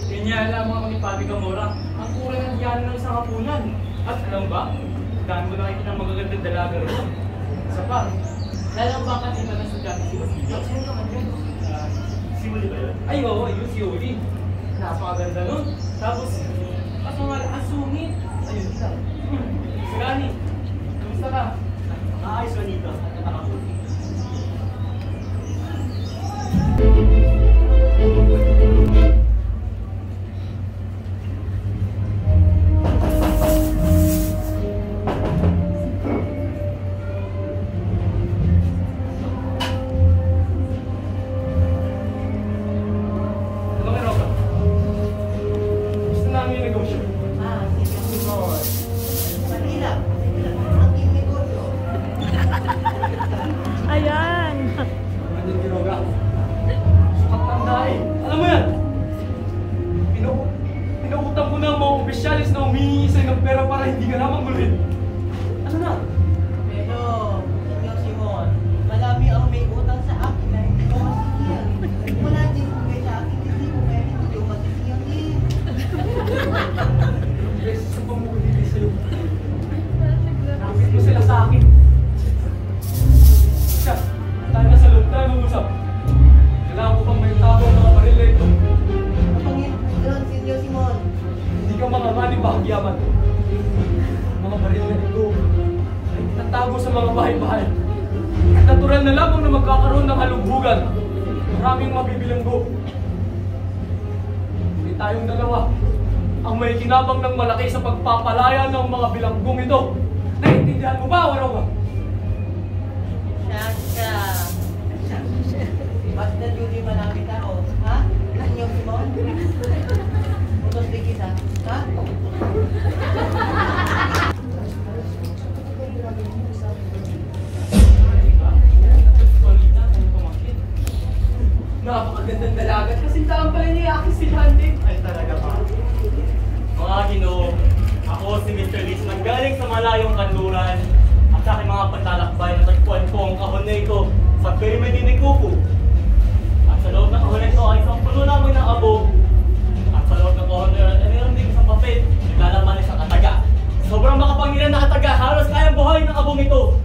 Kanya lamang ako ni Padre Gamora, ang kura ng diyan ng isang hapunan. At alam ba, daan ko nakikita ng magagandang dalaga rin. Isa pa, lalang ba kanina ng estudyante si Basilio? Sino naman yun? Si Uli ba yun? Ay, oo, yun si Uli. Napakaganda nun. Tapos, kaso nga, ang sungit. Ayun, isa. Si Rani, kamusta ka? Maayos ba dito? Nakabuti. pera para hindi ka lamang guluhin. Ano na? Pero, Senyor Simon, marami ang may utang sa akin na hindi ko masisiyan. Wala din kung kayo sa akin, hindi ko kaya hindi ko masisiyan eh. Beses sa pamumulit sa'yo. Nakapit mo sila sa akin. Siya, tayo na sa loob, tayo mag-usap. Kailangan ko bang may tabo ang mga baril na ito? Panginoon, Senyor Simon. Hindi ka makangani bahagyaman. Mga baril na ito ay itatago sa mga bahay-bahay. Natural na lamang na magkakaroon ng halugbugan. Maraming mabibilanggo. Hindi tayong dalawa ang may kinabang ng malaki sa pagpapalaya ng mga bilanggong ito. Naiintindihan mo ba, Warawa? Sasha. Basta Judy malapit ako. Ha? Senyor Simon? Utos di kita. Ha? Napakagandang dalagat kasi saan pala niya aking silhante. Ay talaga ba? Mga Ginoo, ako si Mr. Liz nanggaling sa malayong kanluran at sa aking mga panlalakbay na tagpuan ko ang kahon na ito sa Pyramid ni Kuku. At sa loob ng kahon na ito ay isang puno namin ng abo. At sa loob ng kahon na ito ay mayroon din isang papel na lalaman isang kataga. Sobrang makapangyarihan na kataga, halos kayang buhayin ng abong ito.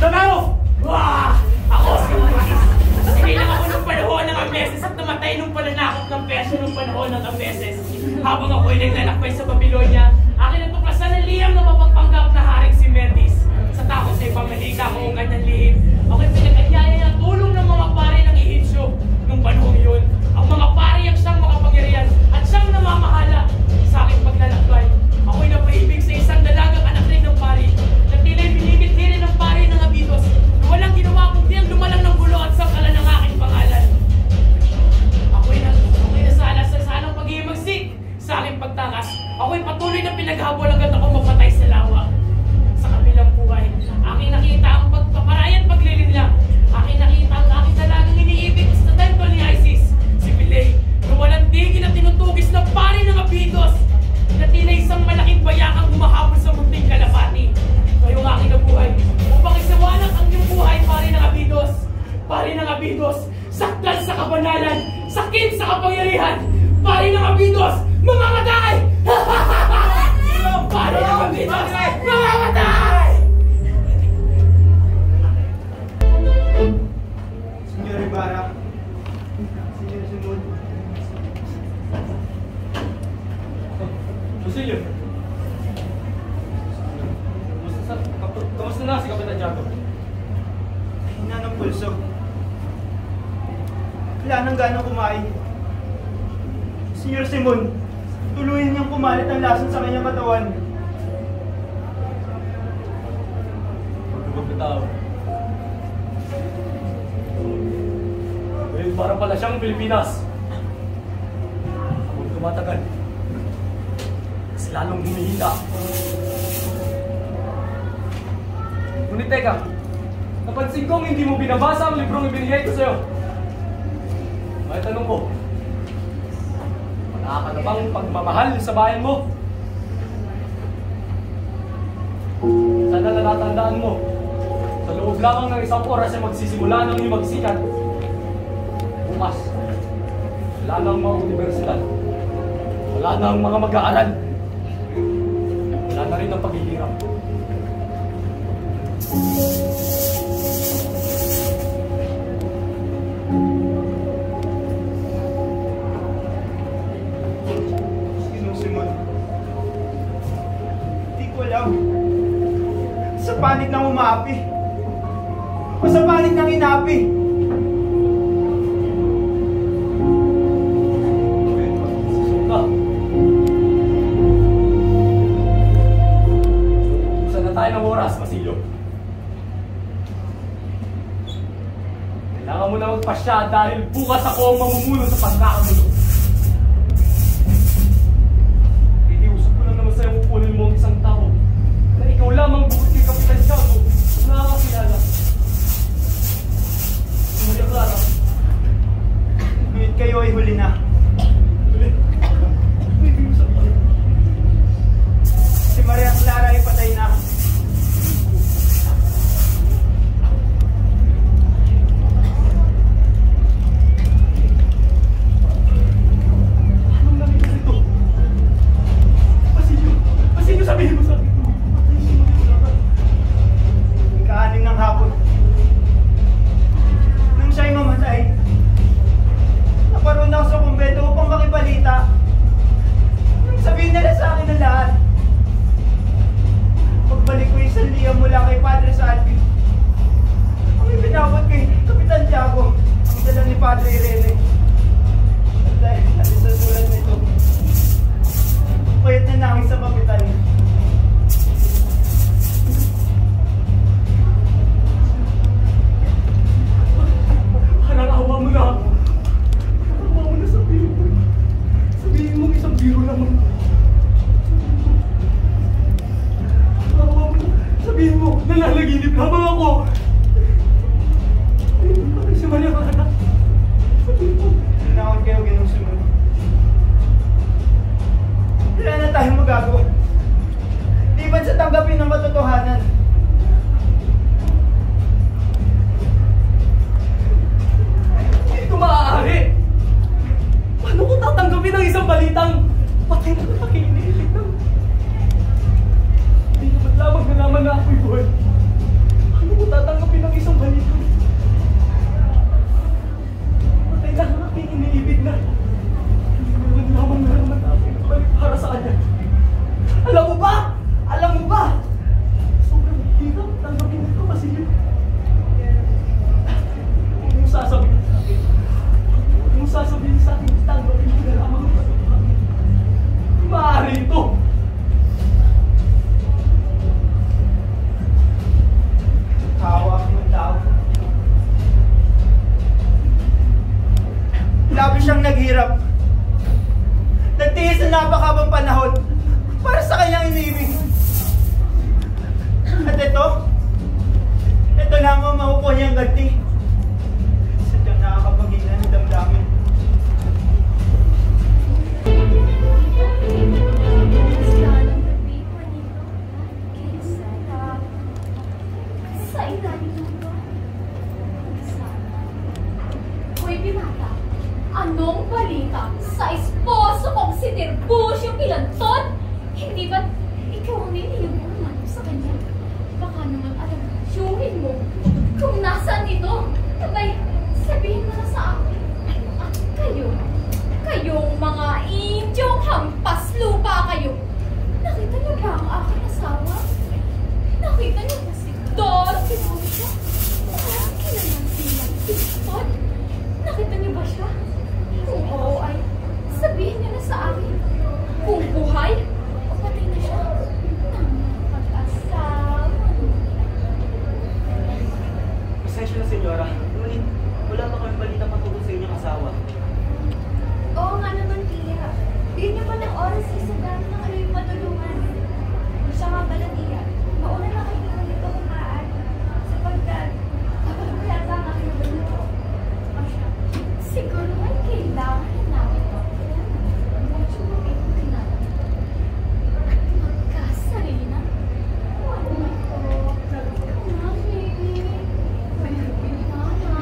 Tamero! Wah! Ako si Liz! Sinilang ako ng panahon ng Ambeses at namatay nung pananakot ng Persia nung panahon ng Ambeses. Habang ako'y naglalakbay sa Babylonia, akin natuklasan ng liham na mapagpanggap na haring si Metis. Sa takot ay pamanika ko ang kanyang lihim. Ako'y pinag-anyaya ng tulong ng mga pari ng Ehipsyo. Nung panahon yun, ang mga pari ang siyang makapangyarihan at siyang namamahala. Sa aking paglalakbay, ako'y napaibig sa isang dalagang anak rin ng pari na tila'y binibit-hiri ng pari ng Abydos na walang ginawa kundi ang lumalang ng gulo at sangkalan ng aking pangalan. Ako'y nasala sa sanang pag-iimagsik. Sa aking pagtakas, ako'y patuloy na pinaghabol agad ako mapatay sa lawa. Sa kabilang buhay, aking nakita ang pagpaparaya at paglilinlang. Aking nakita ang aking dalagang iniibig sa temple ni Isis, si Pilay, na walang tigil at tinutugis ng pari ng Abydos, na tila isang malaking bayakang humahabol sa munting kalapati. Ngayong aking nabuhay, upang isawanak ang iyong buhay, pari ng Abydos. Pari ng Abydos, saktan sa kabanalan, sakit sa kapangyarihan. Pari ng Abydos, mamamatay! Pari ng Abydos, mamamatay! Senyor Ibarra, Senyor Simon. Lucio, kamusta na si Kapitan Jago? Hina ng pulso. Wala nang ganang kumain. Senyor Simon, tuluyin niyang kumalit ang lason sa kanyang katawan. Pagkakabitaw. Eh, para pala siyang Pilipinas. Kung tumatagal, mas lalong hinihila. Ngunit teka, napansin kong hindi mo binabasa ang librong ibinigay ko sa'yo. May tanong ko, wala ka na bang pagmamahal sa bayan mo? Sana natatandaan mo, sa loob lamang ng isang oras ay magsisimula ng iyong magsikat. Bukas, wala nang mga universidad, wala nang mga mag-aaral, wala na rin ang paghihirap. Simon, hindi ko alam. Sa panig ng umaapi o sa panig ng inapi. Usan na tayo ng oras, Masilyo. Kailangan mo na magpasya dahil bukas ako ang mamumuno sa pagkakagulo. Ikiusap ko lang naman sa'yo kukunin mo ang isang tao na ikaw lamang bukod kay Kapitan Jago na nakakakilala. Maria Clara. Ngunit kayo ay huli na. Huli? Ikiusap ko. Si Lele. At dahil sa sulat nito, payat na namin sa kapitan. Parang awa mo na ako. Awa mo na sabihin mo. Sabihin mo isang biro lamang. Awa mo. Sabihin mo, nalalaginip lamang ako. Kasi mali ang anak. Sabihin mo. Tinawag kayo ginusunod. Wala na tayong magagawa. Liban sa tanggapin ng katotohanan. Hindi ko maaari. Paano ko tatanggapin ang isang balitang patay na nakakinilig ng... Hindi naman lamang nalaman na ako'y buhay. Paano ko tatanggapin ang isang balitang patay na nakakinilig na... Hindi naman lamang nalaman na ako'y balik para sa kanya. Alam mo ba? Alam mo ba? Sobrang hirap tanggapin ito kasi huwag mong sasabihin sa akin. Huwag mong sasabihin sa akin, tanggapin mo na lamang ang katotohanan. Maaari ito. Hawak ng tao. Labi siyang naghirap. Nagtiis na napakabang panahon para sa kanyang iniibig. At ito na ang makukuha niyang ganti. Sadyang nakakapagigla ng damdamin. Sa ilalim ng ba? Hoy, binata, anong balita sa esposo kong si Tirbusyo Kilanton? Hindi ba't ikaw ang niliyuman sa kanya? Baka naman alam, siyuhin mo kung nasaan ito. Sabay, sabihin mo na sa akin. At kayong mga Indyong hampas lupa kayo. Nakita niyo ba ang aking asawa? Nakita niyo ba si Don Tirbusyo? Parang kinanansilang Kilanton. Nakita niyo ba siya? Kung oo ay, sabihin niyo na sa akin. Kung buhay, o patay na siya. Nang mag-asawa. Pasensya na, senyora. Ngunit, wala pa kami balita patungkol sa inyong asawa. Oo nga naman, Tia. Bigyan niyo pa ng oras sa dami ng yung matulungan. Siya nga pala, Tia. Mauna na kayo dito kung maaari. Sapagkat, kapag kaya ba ang aking balito? Siguro ay kailangan na namin ito. Mucho mo rin natin. Magkasarili na. Ano ito? Mama, baby. Mama.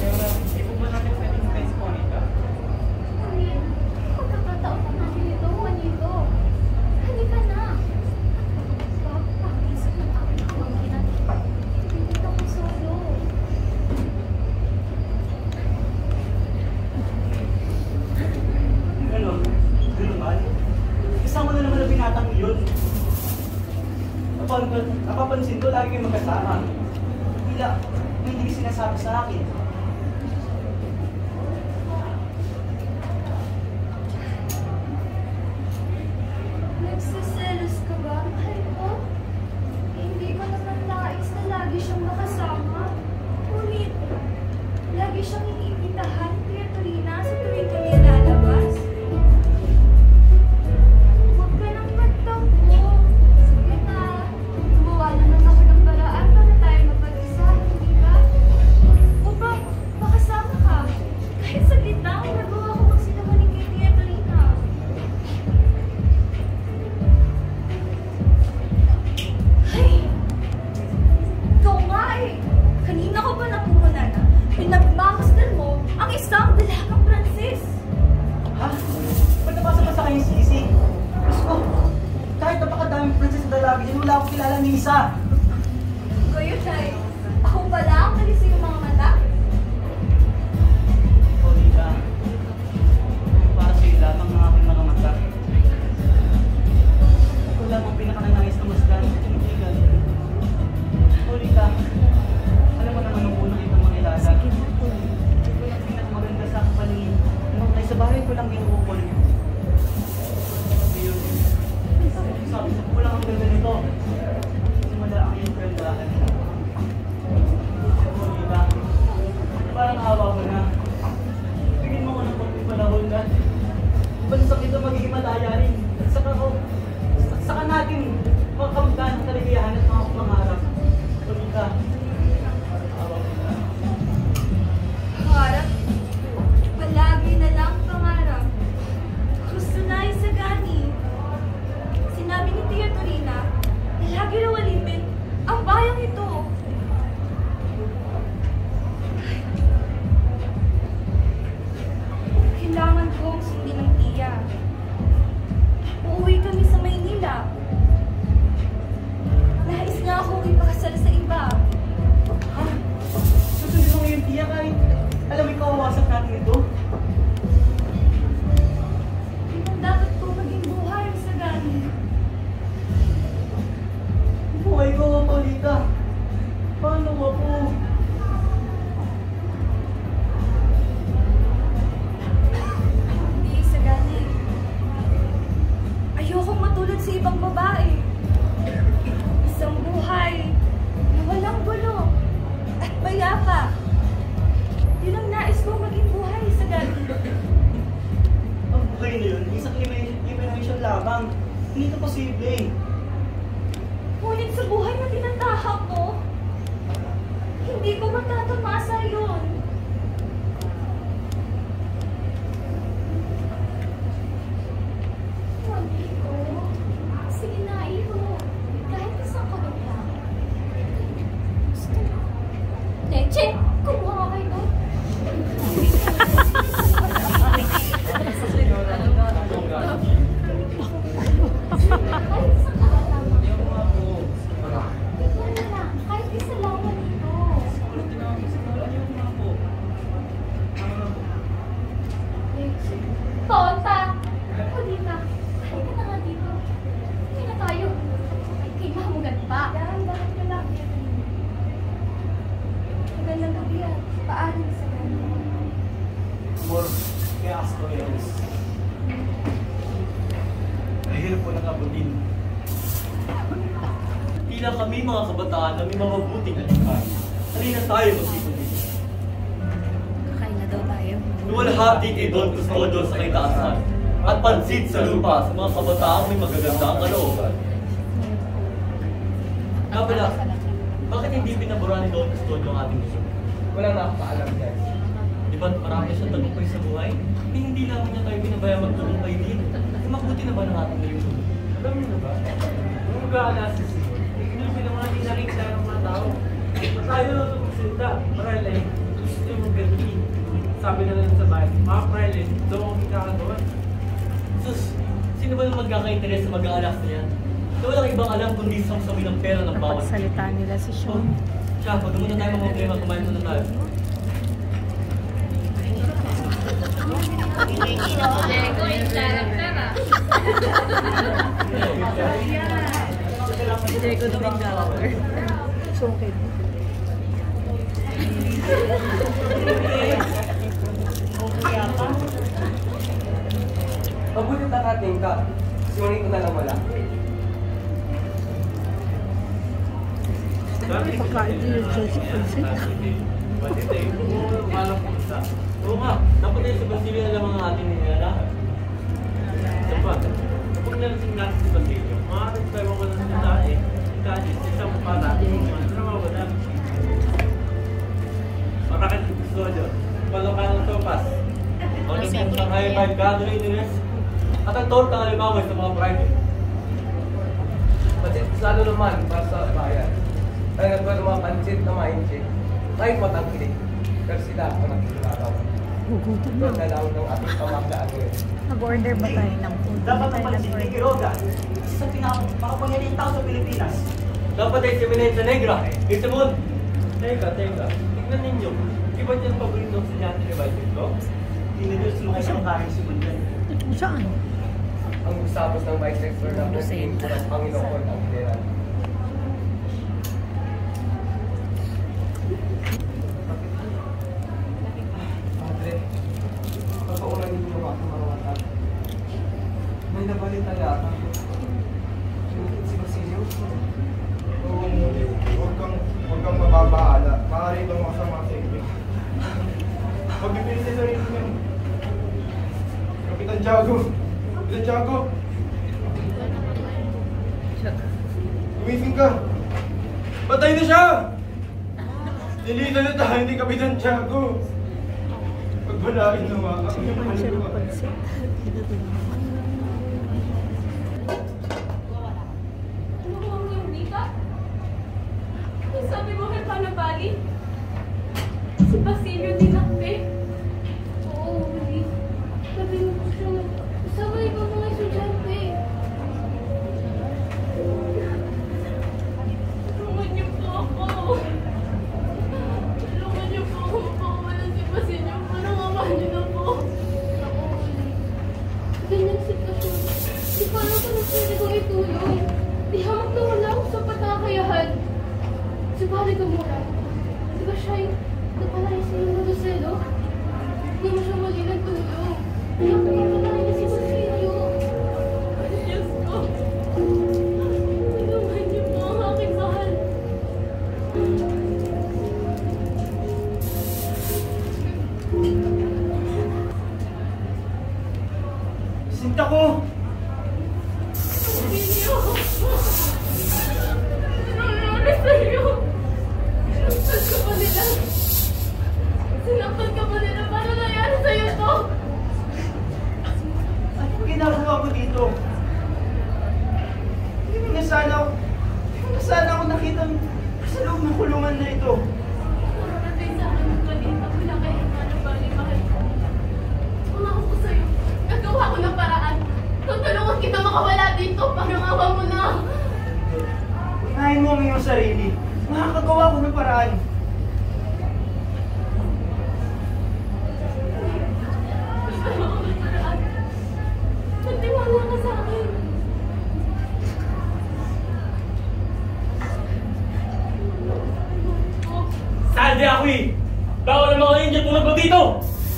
Senyora, hindi po ba natin pwedeng hintay si Juanita? Juanita, pagkakataon na natin ito, Juanito. Halika na. Pag-isip ng aking pamangkin. Hindi dito ako solo. Ano? Ganun ba? Kasama na naman ang binatang yun. Napapansin ko, lagi kayong magkasama. Tila, may hindi sinasabi sa akin. Nagsiselos ka ba, mahal ko? Hindi ko naman nais na lagi siyang makasama. Ngunit, lagi siyang iniimbitahan, Tia Torina, sa tuwing kami lalabas. Huwag ka nang magtampo. Sige na, gumawa naman ako ng paraan para tayo mapag-isa, hindi ba? O ba, makasama ka? Kahit saglit lang, nagawa ko magsinungaling kay Tia Torina. Ay! Ikaw nga eh! Kanina ko ba napumuna na pinagmamasdan mo ang isang dalagang Francis? Ha? Ba't nabasa ba sa kanyang sisi? Diyos ko, kahit napakadaming princess na dalaga dyan, wala akong kilala ni isa. Gayon ay, ako pala ang nalis yung mga mata? Juanita, para sa'yo lamang ng aking mga mata. Ikaw lang ang pinakanangais na masdan sa kaibigan. Juanita, alam mo naman nung unang itong mga ilala. Hindi ito posible. Ngunit sa buhay na tinatahak ko, hindi ko matatamasa yun. Hindi ko. Sige na, iho. Kahit isang kagat lang. Gusto mo. Leche, kumuha ka kayo doon. Kahit isang kagat lang. Kahit isa lang na dito. Tonta! Halika. Halika na nga dito. Hindi na tayo. Kay mahamugan pa. Dahan-dahan ka lang. Magandang gabi at paalam sa ganyan. More chaos to chaos. Mahirap po ng abutin. Tila kami mga kabataan na may mga mabuting alingkay. Halina tayo magtitubig. Kakain na daw tayo. Luwalhati kay Don Custodio sa kaitaasan at pansit sa lupa sa mga kabataang may magagandang kalooban. Kapala, bakit hindi pinabura ni Don Custodio ang ating gusto? Walang nakakaalam guys. Di ba marami siyang tagumpay sa buhay? Hindi lamang niya tayo binabayang magtagumpay din. Mabuti na ba ng ating ngayon? Alam niyo na ba? Yung mag-aanasis mo, ikinulpin ang mga inarikta ng mga tao. Tayo na ito magsalita. Maralay, gusto yung magganti. Sabi na lang sa bahay, mga Maralay, doon ako kakagawa. Sus, sino ba yung magkaka-interest sa mag-aalas niya? Na walang ibang alam kundi samsamin ng pera ng bawat. Napagsalita nila si Sean. Siya, pag muna tayo mga problema, kumain muna tayo. Lego, yung character ah. Lego na may character. So, okay. Mabuti tarating ka. Simunin ko na lang wala. Pagkain niyo yung Joseph Vincent. Oo nga, dapat tayo si Basilio na lang mga ating ninalahan. Dapat, kapag nalasing natin si Basilio, maaaring tayo mawala ng tae, kahit isang para, ano na mawala. Parakan si Custodio, palo ka ng sopas, o naging ng high-five gathering ni Res, at ang torta ng halimaway sa mga private. Pansit lalo naman para sa bayan. Tayo nagkaroon ng mga pansit na mainchik. Kahit matangkilik. Pero sila ako nakikilalaw. Gugutom Ito na. dalaw ng ating pamaglaan ngayon. Nag-order ba tayo ng food? Dapat ang pansin ni Quiroga, isa sa pinakapangyarihang tao sa Pilipinas. Dapat ay si Eminenza Negra, Isimon! Teka. Tignan ninyo. Iba niyang paborito ng sinyante ni Vice Ito? Tinidus mo kayo siyang karing si Mundan. Saan? Ang usapos ng Vice Rector na pagkain ko ng Panginoon ang pera. Padre, pagkaulan ninyo ako marawatan. May nabalita yata. Si Basilio? Oo, huwag kang mababaala. Maaari itong masama sa inyo. Magpipili sa sarili niyo. Kapitan Tiago! Kapitan Tiago! Gumising ka! Patay na siya! Nilitan na tayo ni Kapitan Tiago! Pagbalain naman. Ako yung Siya ng pagbalaan. pansit. Ano ko ang yung dita? Ang sabi mo kay Panabali? Si Basilio dinakpe. Oo, hindi. Sabi mo ko siya, sabay ko mga estudyante. Tulungan niyo po ako. Tulungan niyo po ako mapakawala si Basilio. Parang mamahan niyo na po. Ganyang sitwasyon. Di pa lang kung pwede kong itulong. Di hamak na wala akong sapat na kakayahan. Si Pari Gamora, di ba siya yung napalaya sa iyo na Lucelo? Hindi mo siya mali ng tulong. Kaya pinapalaya niya si Basilio. Diyos ko. Tulungan niyo po ang aking mahal. Sinta ko!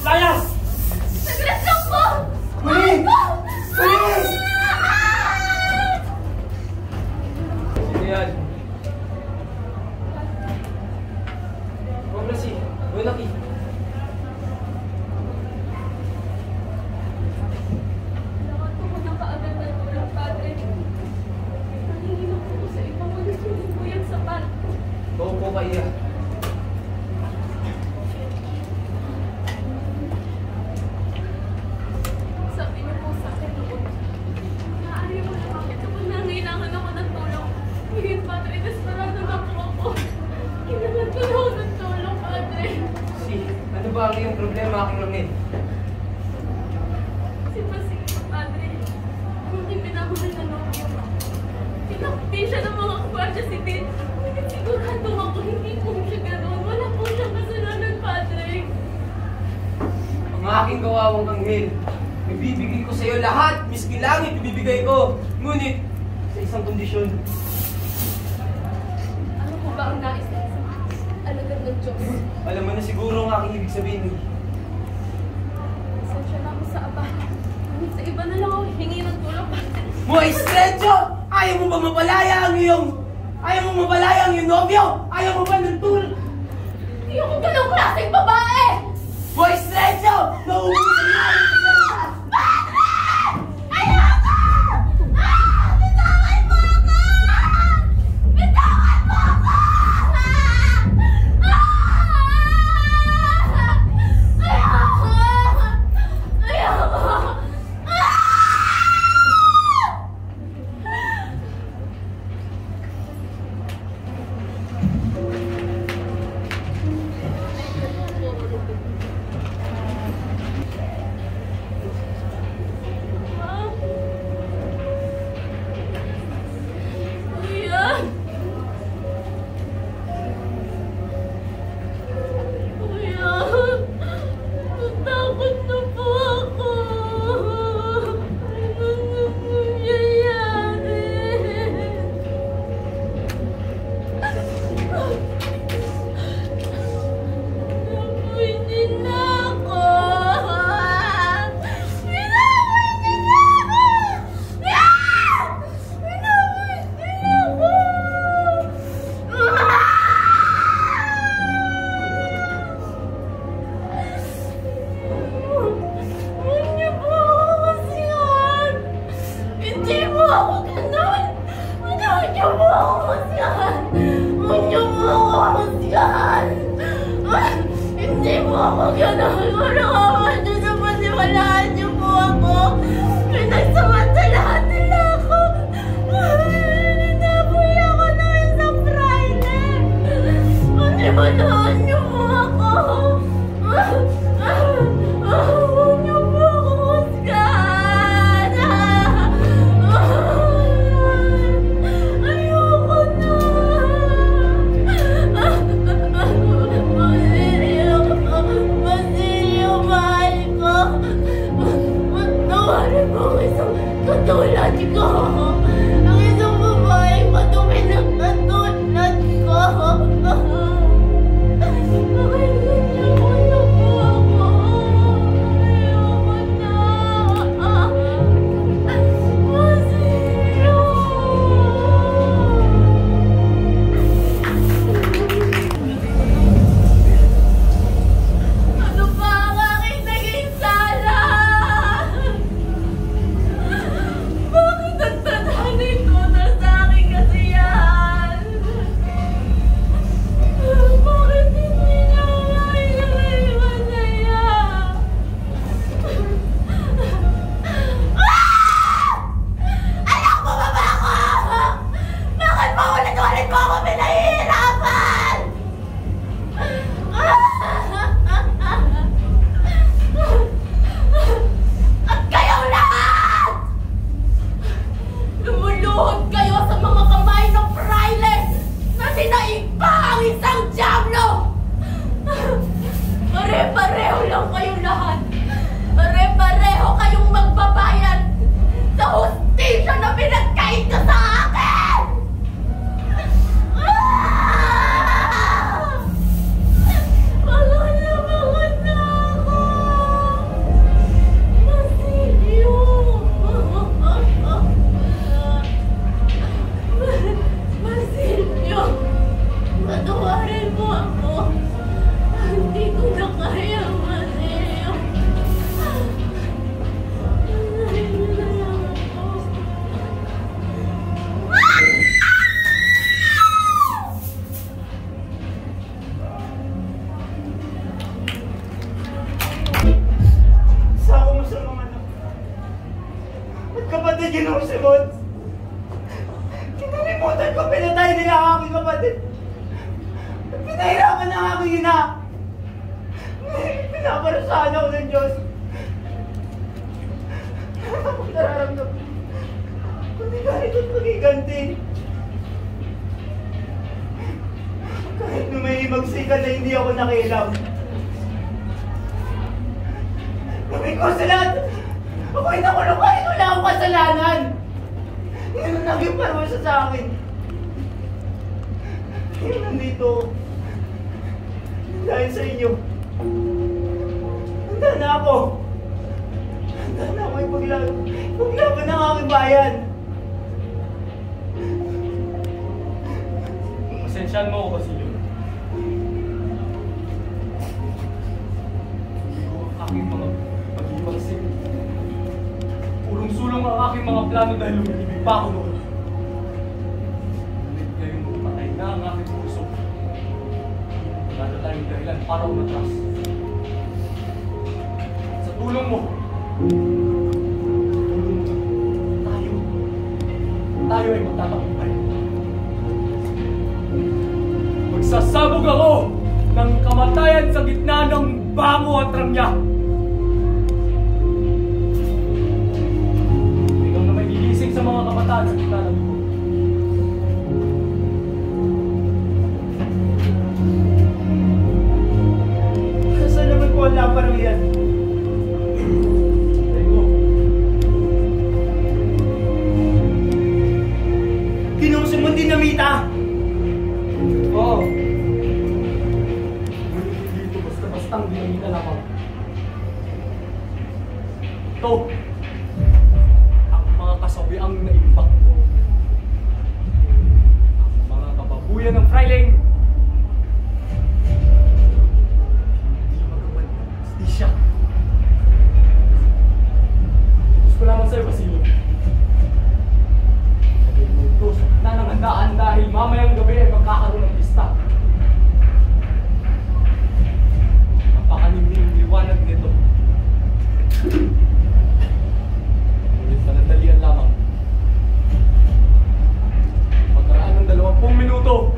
Layas! Saglit lang po! Huli! Huli! Sino yan? Huwag na si Bunaki. Kailangan ko muna kaagad ng tulong, Padre. Nangingin ako sa ibang mga hindi ko yan sapat. Oo po kaya. Sabi niyo po sa akin noon, maaari mo na bakit kapag nangailangan ako ng tulong. Ngayon, Padre, desperado na po ako. Kailangan ko na ako ng tulong, Padre. Ano ba ang iyong problema, aking langit? Si Pasito, Padre, yung ipinamahal na nobyo. Pinakti siya ng mga kwardiya si Tin. Sigurado ako, hindi po siya gano'n. Wala po siyang kasalanan, Padre. Ang aking kawawang anghel, ibibigay ko sa iyo lahat, miski langit ibibigay ko. Ngunit, sa isang kondisyon. Ano po ba ang nais na alagad ng Diyos? Alam mo na siguro ang aking ibig sabihin. Pasensya na ako sa aba. Ngunit sa iba na lang ako hingi ng tulong, Padre. Moistrecho! Ayaw mo ba mapalaya ang iyong... Ayaw mo mapalaya ang iyong nobyo? Ayaw mo ba ng tulong? Hindi ako ganong klaseng babae! Moistrecho! Nauuwisan na ang pasensya! Padre! Ayoko! Bitawan mo ako! Bitawan mo ako! Ayoko! Ayoko! Kuya! Kuya! Natakot na po ako! Ano nangyayari? Nabuhin na ako! Nabuhin na ako! Nabuhin na ako! Huwag niyo po ako kasihan! Hindi mo ako ganun! Huwag niyo po ako kasihan! Huwag niyo po ako kasihan! Hindi mo ako ganun! Walang awa niyo na maniwalaan niyo po ako! Pinagsamantalahan nila ako! Ninaboy ako ng isang fraile! Maniwalaan niyo po ako! Huwag niyo po ako husgahan! Ayoko na! Basilio, mahal ko! Patawarin mo ang isang katulad ko! Ang isang babaeng madumi ng katulad ko! Ginoong Simon. Kinalimutan ko, pinatay nila ang aking kapatid. Pinahirapan ang aking ina. Pinaparusahan ako ng Diyos. Ako nararamdaman. Kundi ganito at magiganti. Kahit may magsikat na hindi ako nakialam. Gawin ko sa lahat. Ako'y nakulong kahit wala akong kasalanan. Ngayon ang naging parusa sa akin. Ngayon nandito. Dahil sa inyo. Handa na ako. Handa na ako ipaglaban ng aking bayan. Pasensyahan mo ako, Basilio. Aking mga pag-iwagsik. Purong-sulong ang aking mga plano dahil lumilibig pa ako noon. Ngunit ngayon patay na ang aking puso. Wala na tayong dahilan para umatras. Sa tulong mo, tayo ay magtatagumpay. Magsasabog ako ng kamatayan sa gitna ng bango at ramya. Ikaw na may gigising sa mga kabataan sa gitna ng ito. Saan naman po ang laparang yan? Ginoong Simon Dinamita! Oo. Dito basta-bastang dinamita lamang. Ito, ang mga kasawiang naimbak ko. Ang mga kababuyan ng Freiling. Hindi magawan ng justisya. Gusto ko lamang sa'yo, Basilio. Na nangandaan dahil mamayang gabi ay magkakaroon ng lista. Napakaniming liwanag nito. Ngunit panandalian lamang. Pagkaraan ng 20 minuto,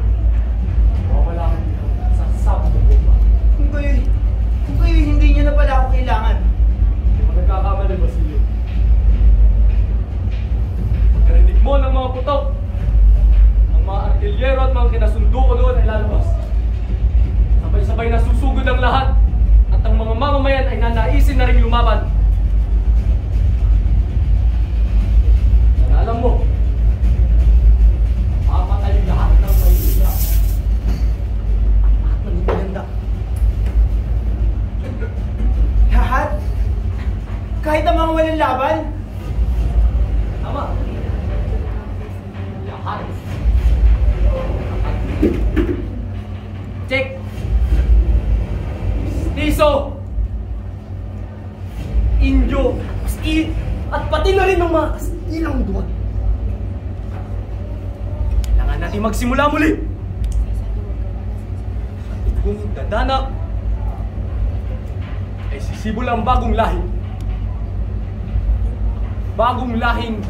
mawawala ka dito sa sabot ng bomba. Kung kayo hindi niyo na pala ako kailangan. Hindi mo nagkakamali, Basilio. Pagkarinig mo ng mga putok, mga artilyero at mga kinasundo ko doon ay lalabas. Sabay-sabay na susugod ang lahat at ang mga mamamayan ay nanaisin na rin lumaban. Sana alam mo, mapatay lahat ng Maynila at ng Himilanda. Lahat? Kahit ang mga walang laban? Tama. Lahat. Check! Stiso! Indio! At pati na rin ng mga Kastilang duwag. Kailangan natin magsimula muli! At kung dadanak ay sisibol ang bagong lahi. Bagong lahing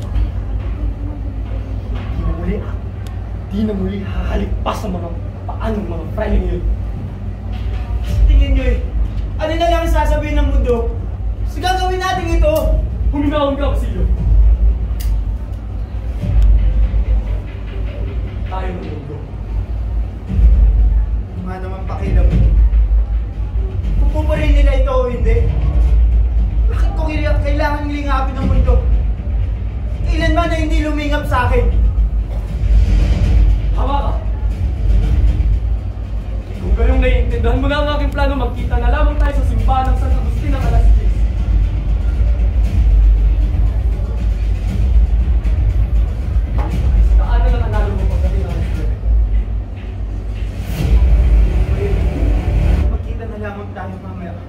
di na muli hahalik pa sa mga paanong mga Freiling yun. Tingin nyo ano na lang sasabihin ng mundo? So gagawin natin ito! Huminahon ka, Basilio. Tayo ng mundo. Nga naman pakilam. Pupuparin nila ito o hindi? Bakit ko kailangan lingapin ng mundo? Kailanman na hindi lumingap sa akin? Tama ka. Kung gayong naiintindihan mo na ang aking plano, magkita na lamang tayo sa simbahan ng San Agustin ng alas 10. Saan na lang analo mo pagdating ng alas 10? Magkita na lamang tayo mamaya.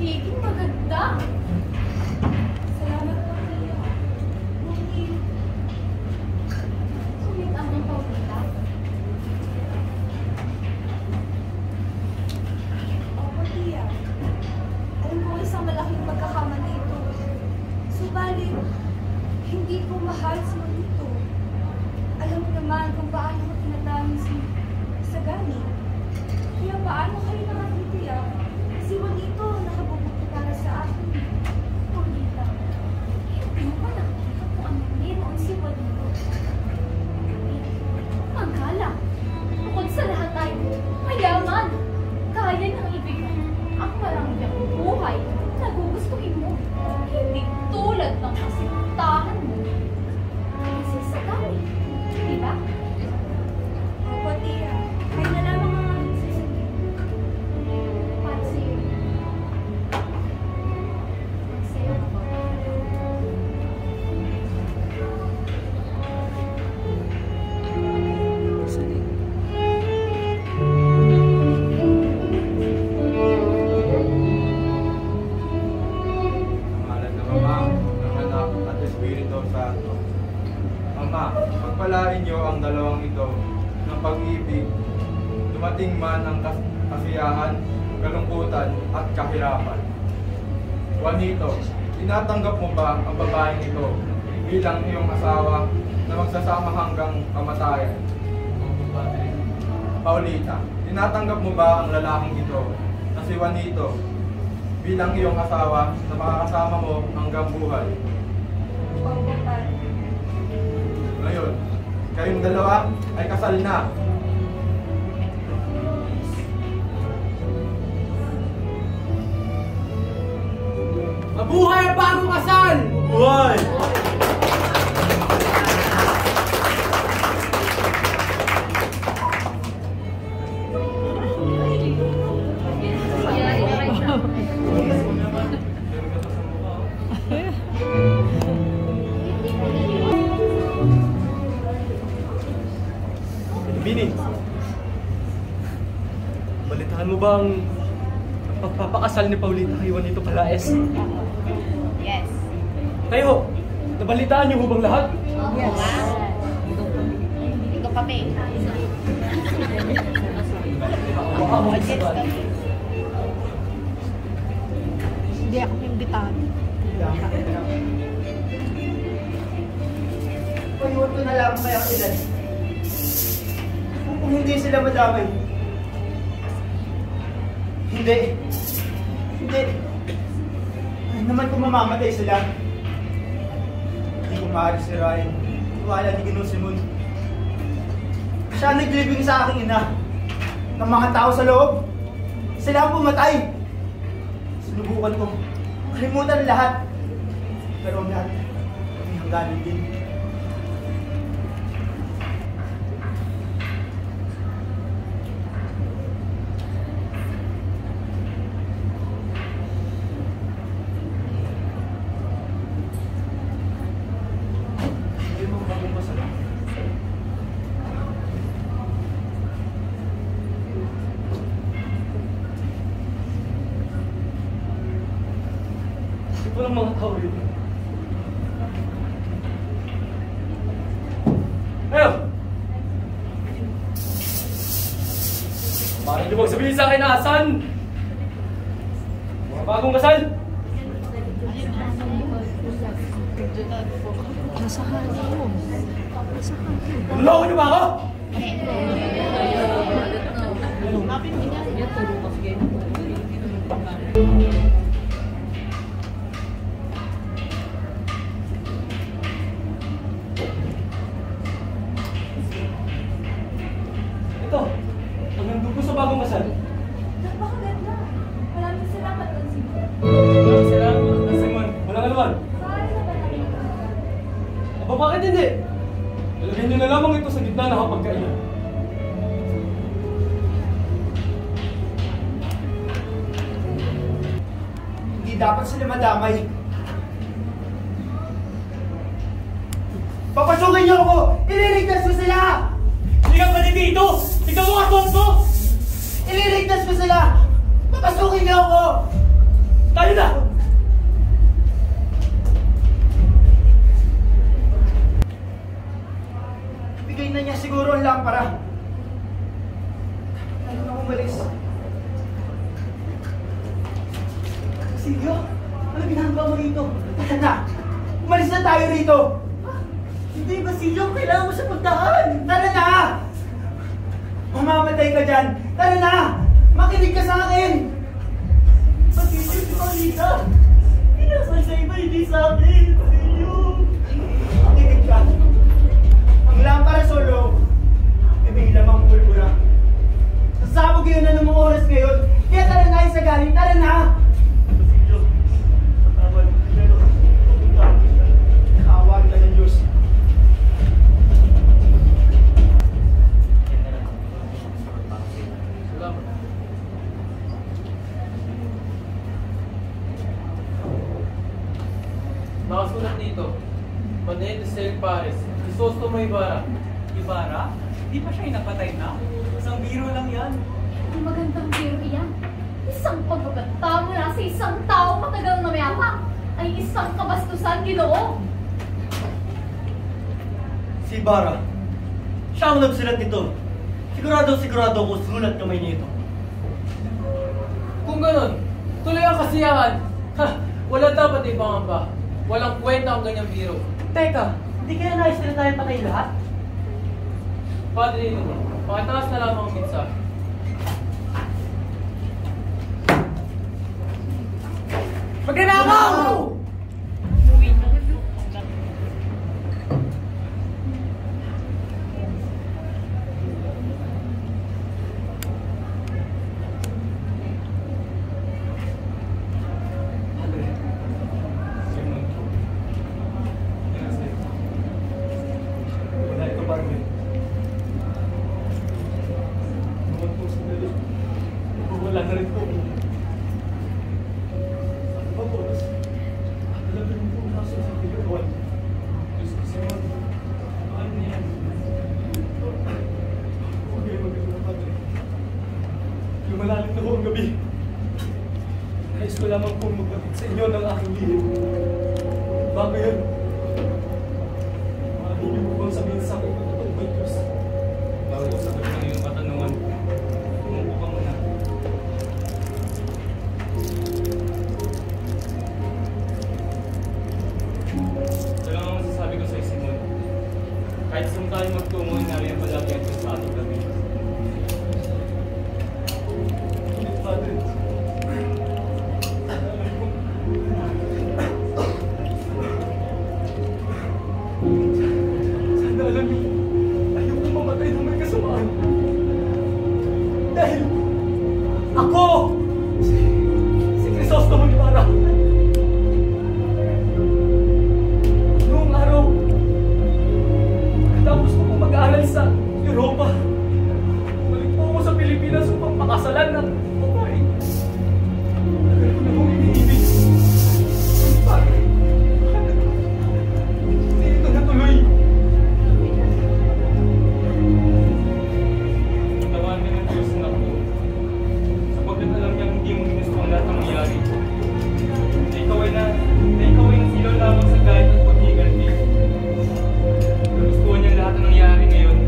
magiging maganda. Salamat po, Tia. Ngunit, sumit ang mga Paulita. Opo, Tia. Alam ko isang malaking pagkakamali ito. Subalit, hindi ko mahal si Juanito. Alam mo naman kung paano ko tinatawag si Sagani. Kaya paano kayo nakakitiyak? Si Juanito nakabubuti para sa akin. Paulita, hindi mo ba nakikita kung ano meron si Juanito? Ang galang, bukod sa lahat ay mayaman. Kaya nang ibigay ang marangyang buhay na gugustuhin mo. Hindi tulad ng kasintahan mo. Kasi sa dami, di ba? Opo, Tia. Kayo na lamang ang sasabihin. Para sa'yo. Sa'yo ako. Pangalan ng Ama, ng Anak, at Espiritu Santo. Ama, pagpalain niyo ang dalawang ito ng pag-ibig, dumating man ang kasiyahan, kalungkutan, at kahirapan. Juanito, tinatanggap mo ba ang babaeng ito bilang iyong asawa na magsasama hanggang kamatayan? Paulita, tinatanggap mo ba ang lalaking ito na si Juanito bilang iyong asawa na makakasama mo hanggang buhay? Opo, Padre. Ngayon, kayong dalawa ay kasal na. Mabuhay ang bagong kasal! Buhay! Bini, balitahan mo bang pagpapakasal ni Paulita kay Juanito Palaez? Yes. Kayo, nabalitaan niyo ho bang lahat? Yes. Hindi ko kami. Hindi ako imbitahan. Payuot ko na lang kaya ilan. Kung hindi sila madamay. Hindi. Ano naman kung mamamatay sila? Hindi ko maaari sirain. Wala ni Ginoong Simon. Siya ang naglibing sa aking ina. Ng mga tao sa loob. Sila ang pumatay. Sinubukan ko. Kalimutan lahat. Pero ang lahat, may hangganan din. Walang mga tao yun. Ayun! Bakit niyo magsabihin sa akin na asan? Mga bagong kasal? Nasa hali mo. Nasa hali. Naloko niyo ba ako? Ito, ang nandun ko sa bagong kasal. Napakaganda. Maraming salamat, Don Simon. Maraming salamat, Don Simon. Walang anuman. Maaari na ba namin magkakaroon? Aba, bakit hindi? Ilagay niyo na lamang ito sa gitna ng hapagkainan. Hindi dapat sila madamay. Papasukin niyo ako! Ililigtas ko sila! Hindi ka pwede dito! Ikaw ang aswang ko! Ililigtas ko sila! Papasukin niyo ako! Tayo na! Bigay na niya siguro ang lampara. Ano na umalis? Silvio, ano ginagawa mo rito? Tara na! Umalis na tayo rito! Hindi, Basilio, kailangan mo siya puntahan! Tara na! Mamamatay ka dyan! Tara na! Makinig ka sa akin! Basilio, di ba, Lisa? Pinasal sa iba, hindi sa akin! Basilio! Makinig ka! Ang lampara solo, may lamang pulbura. Sasabog yun na ng mga oras ngayon. Kaya tara na sa galing, tara na! Basilio, patawad. Pero, kaawaan ka ng Diyos. Salamat. Nakasulat dito, Manet de Sel Pares, Crisostomo Ibarra. Ibarra? Di pa siya napatay na? Isang biro lang yan. Hindi magandang biro yan. Isang pagkagata mula sa isang tao matagal na mayapa ay isang kabastusan, Ginoo. Si Ibarra, siya ang nagsulat nito. Sigurado ko sulat kamay nito. Kung ganon, tuloy ang kasiyahan. Ha, wala dapat ipangamba. Walang kwenta ang ganyang biro. Teka, hindi kaya nais na tayo patay lahat? Padre, pakitaas na lamang ang minsa. Magnanakaw! Wala na rin po. Ano po? Alam rin po nasa sa Piliwan. Diyos ko siya. Ano yan? Huwag kayo mag-ito ng Padre. Lumalalim na ho ang gabi. Nais ko lamang po magbatid sa inyo ng aking lihim. Bago yan, maaari niyo po bang sabihin sa akin kung totoong may Diyos? Bago ko sabihin ng iyong katanungan, tumupo ka muna. Talagang ang masasabi ko sa Simon, kahit saan tayo magtungo, nariyan palagi ang Diyos sa ating gabi. Padre, sana alam niyo, ayokong mamatay ng may kasamaan. Dahil ako, si Crisostomo Ibarra, noong araw, tapos ko po mag-aaral sa Europa. Balik po ako sa Pilipinas upang makasalan ng babae. Tagal ko na kong iniibig. Padre, hindi ito natuloy. Tawanan ng Diyos na po. Sapagkat alam niyang hindi mo ginusto ang lahat ng nangyari. Na ikaw ay nasilaw lamang sa galit at paghiganti. Nagustuhan niyang lahat ng nangyari ngayon.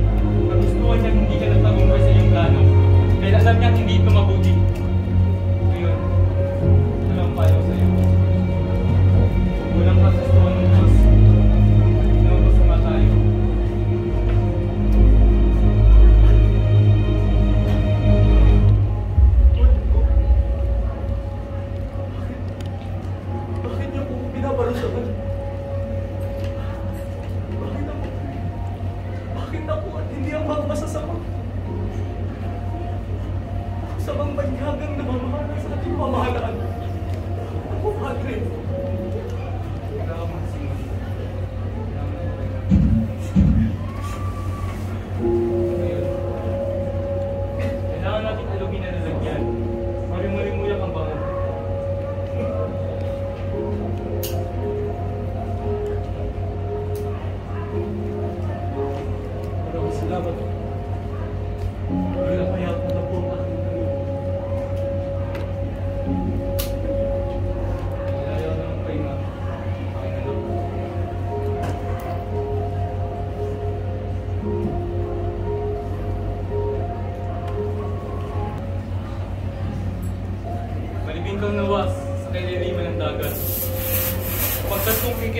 Nagustuhan niyang hindi ka nagtagumpay sa iyong plano. Dahil alam niyang hindi ito mabuti. Ngayon, ito lang payo sa iyo. Walang kagustuhan ng Diyos. Napasama tayo. Bakit niyo po binabarusahan? Bakit ako at hindi ang mga masasama? Sa mga banyagang namamahala sa ating pamahalaan. Ako, Padre. Salamat, Simon. Ngayon, kailangan natin alugin na lalagyan. Marimuli-muyak ang bangon. Maraming salamat. Kaya kaya po na po ang aking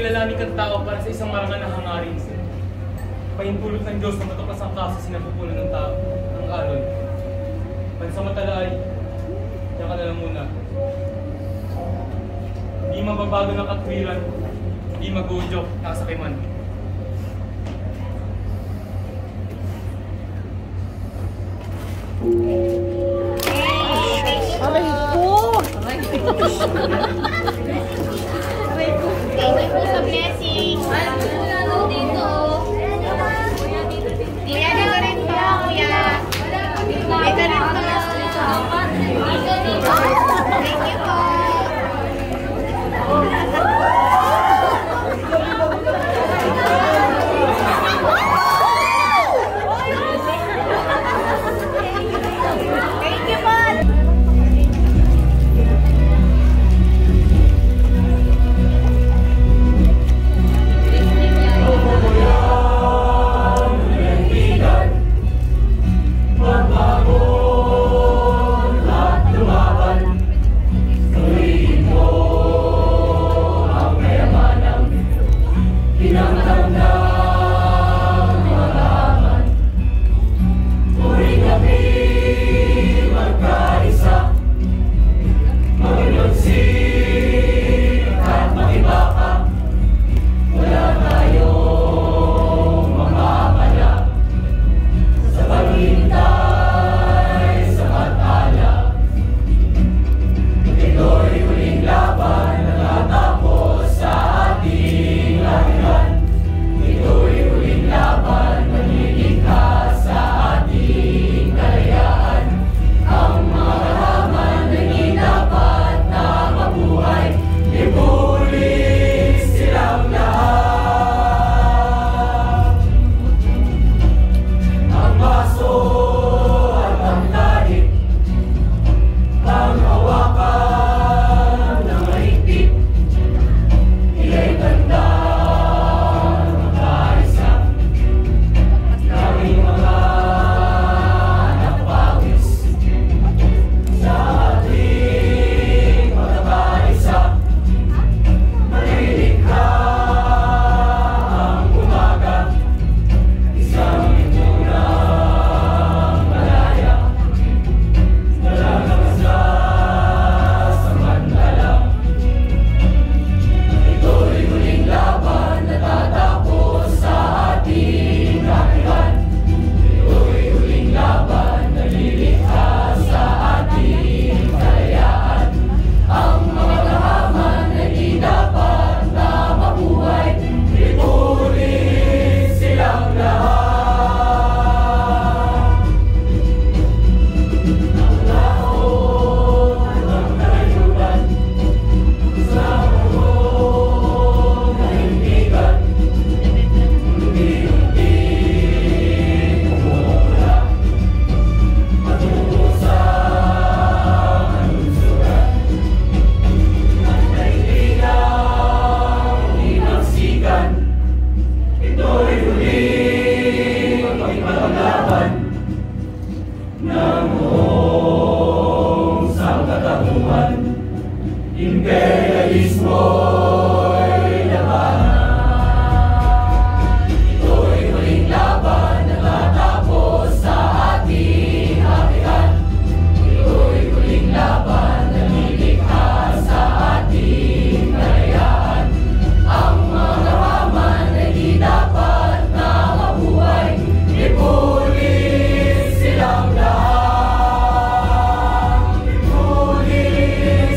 kilalaning katao para sa isang marangal na hangarin. Pahintulot ng Diyos na matukas ang kaso sinapupunan ng tao, ng alon. Pansamantala ay, diyan ka na lang muna. Hindi mababago ng katwiran, hindi mag-udyok, nakasakiman. Aray ko! Aray ko! Thank you po sa blessing. Ano dito? Kuya, dito rin po, kuya. Dito rin po. Dito. Thank you po. Thank you po.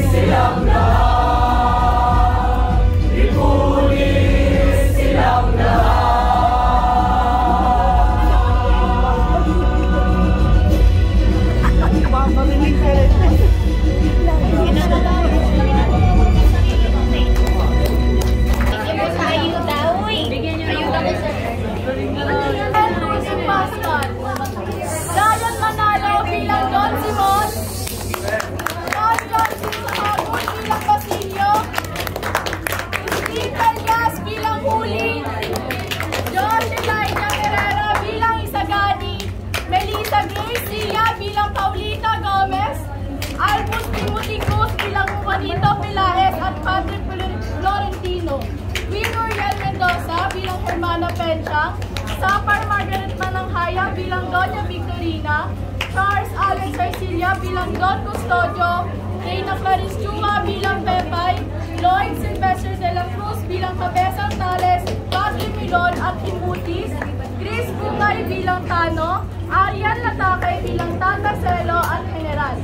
Silang lahat. Hermana Penchang, Sapar Margaret Mananghaya bilang Doña Victorina, Charles Alex Arcilia bilang Don Custodio, Reina Clarice Chua bilang Pepay, Lloyd Sylvester de la Cruz bilang Cabezang Tales, Patrick Milon at Kimbutis, Chris Bungay bilang Tano, Arian Latake bilang Tata Celo at General,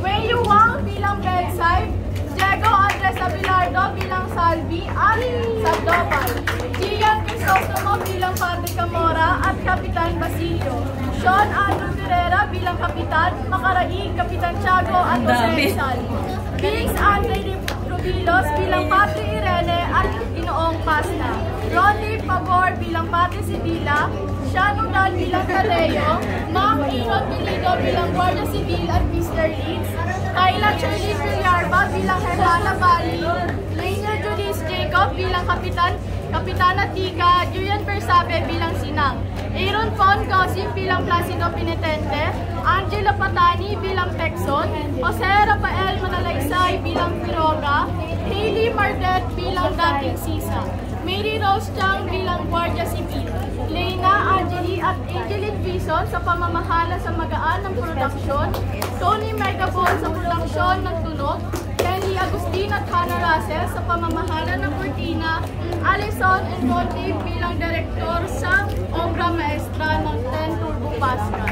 Wei Wang bilang Belsay, Diego Andres Abelardo bilang Salvi at Sandoval, Gian Crisostomo bilang Padre Camora at Kapitan Basilio, Sean Andrew Ferreira bilang Kapitan, Makaraig, Kapitan Tiago at Jose Rizal, Kings Andre Rubilos bilang Padre Irene at Inoong Pasta, Ronnie Pabor bilang Padre Sibila, Shanudan bilang Carreo, Ma'am Inod Bilido bilang Guardia Civil at Mr. Leeds, Kayla Charlie Villarba bilang Hermana Bali, Rainier Judice Jacob bilang Kapitan, Kapitana Tika, Julian Versape bilang Sinang, Aaron Fon Gosim bilang Placido Penitente, Angela Patani bilang Texon, Jose Rafael Manalaysay bilang Quiroga, Hailey Mardet bilang Dating Sisa, Mary Rose Chang bilang Guardia Civil, Lena Angeli at Angeline Bison sa pamamahala sa magaan ng produksyon, Tony Megabon sa produksyon ng tunog, Kenny Agustin at Hannah Russell sa pamamahala ng Cortina, Alison Enmonte bilang direktor sa Obra Maestra ng 10 Turbo Pascal.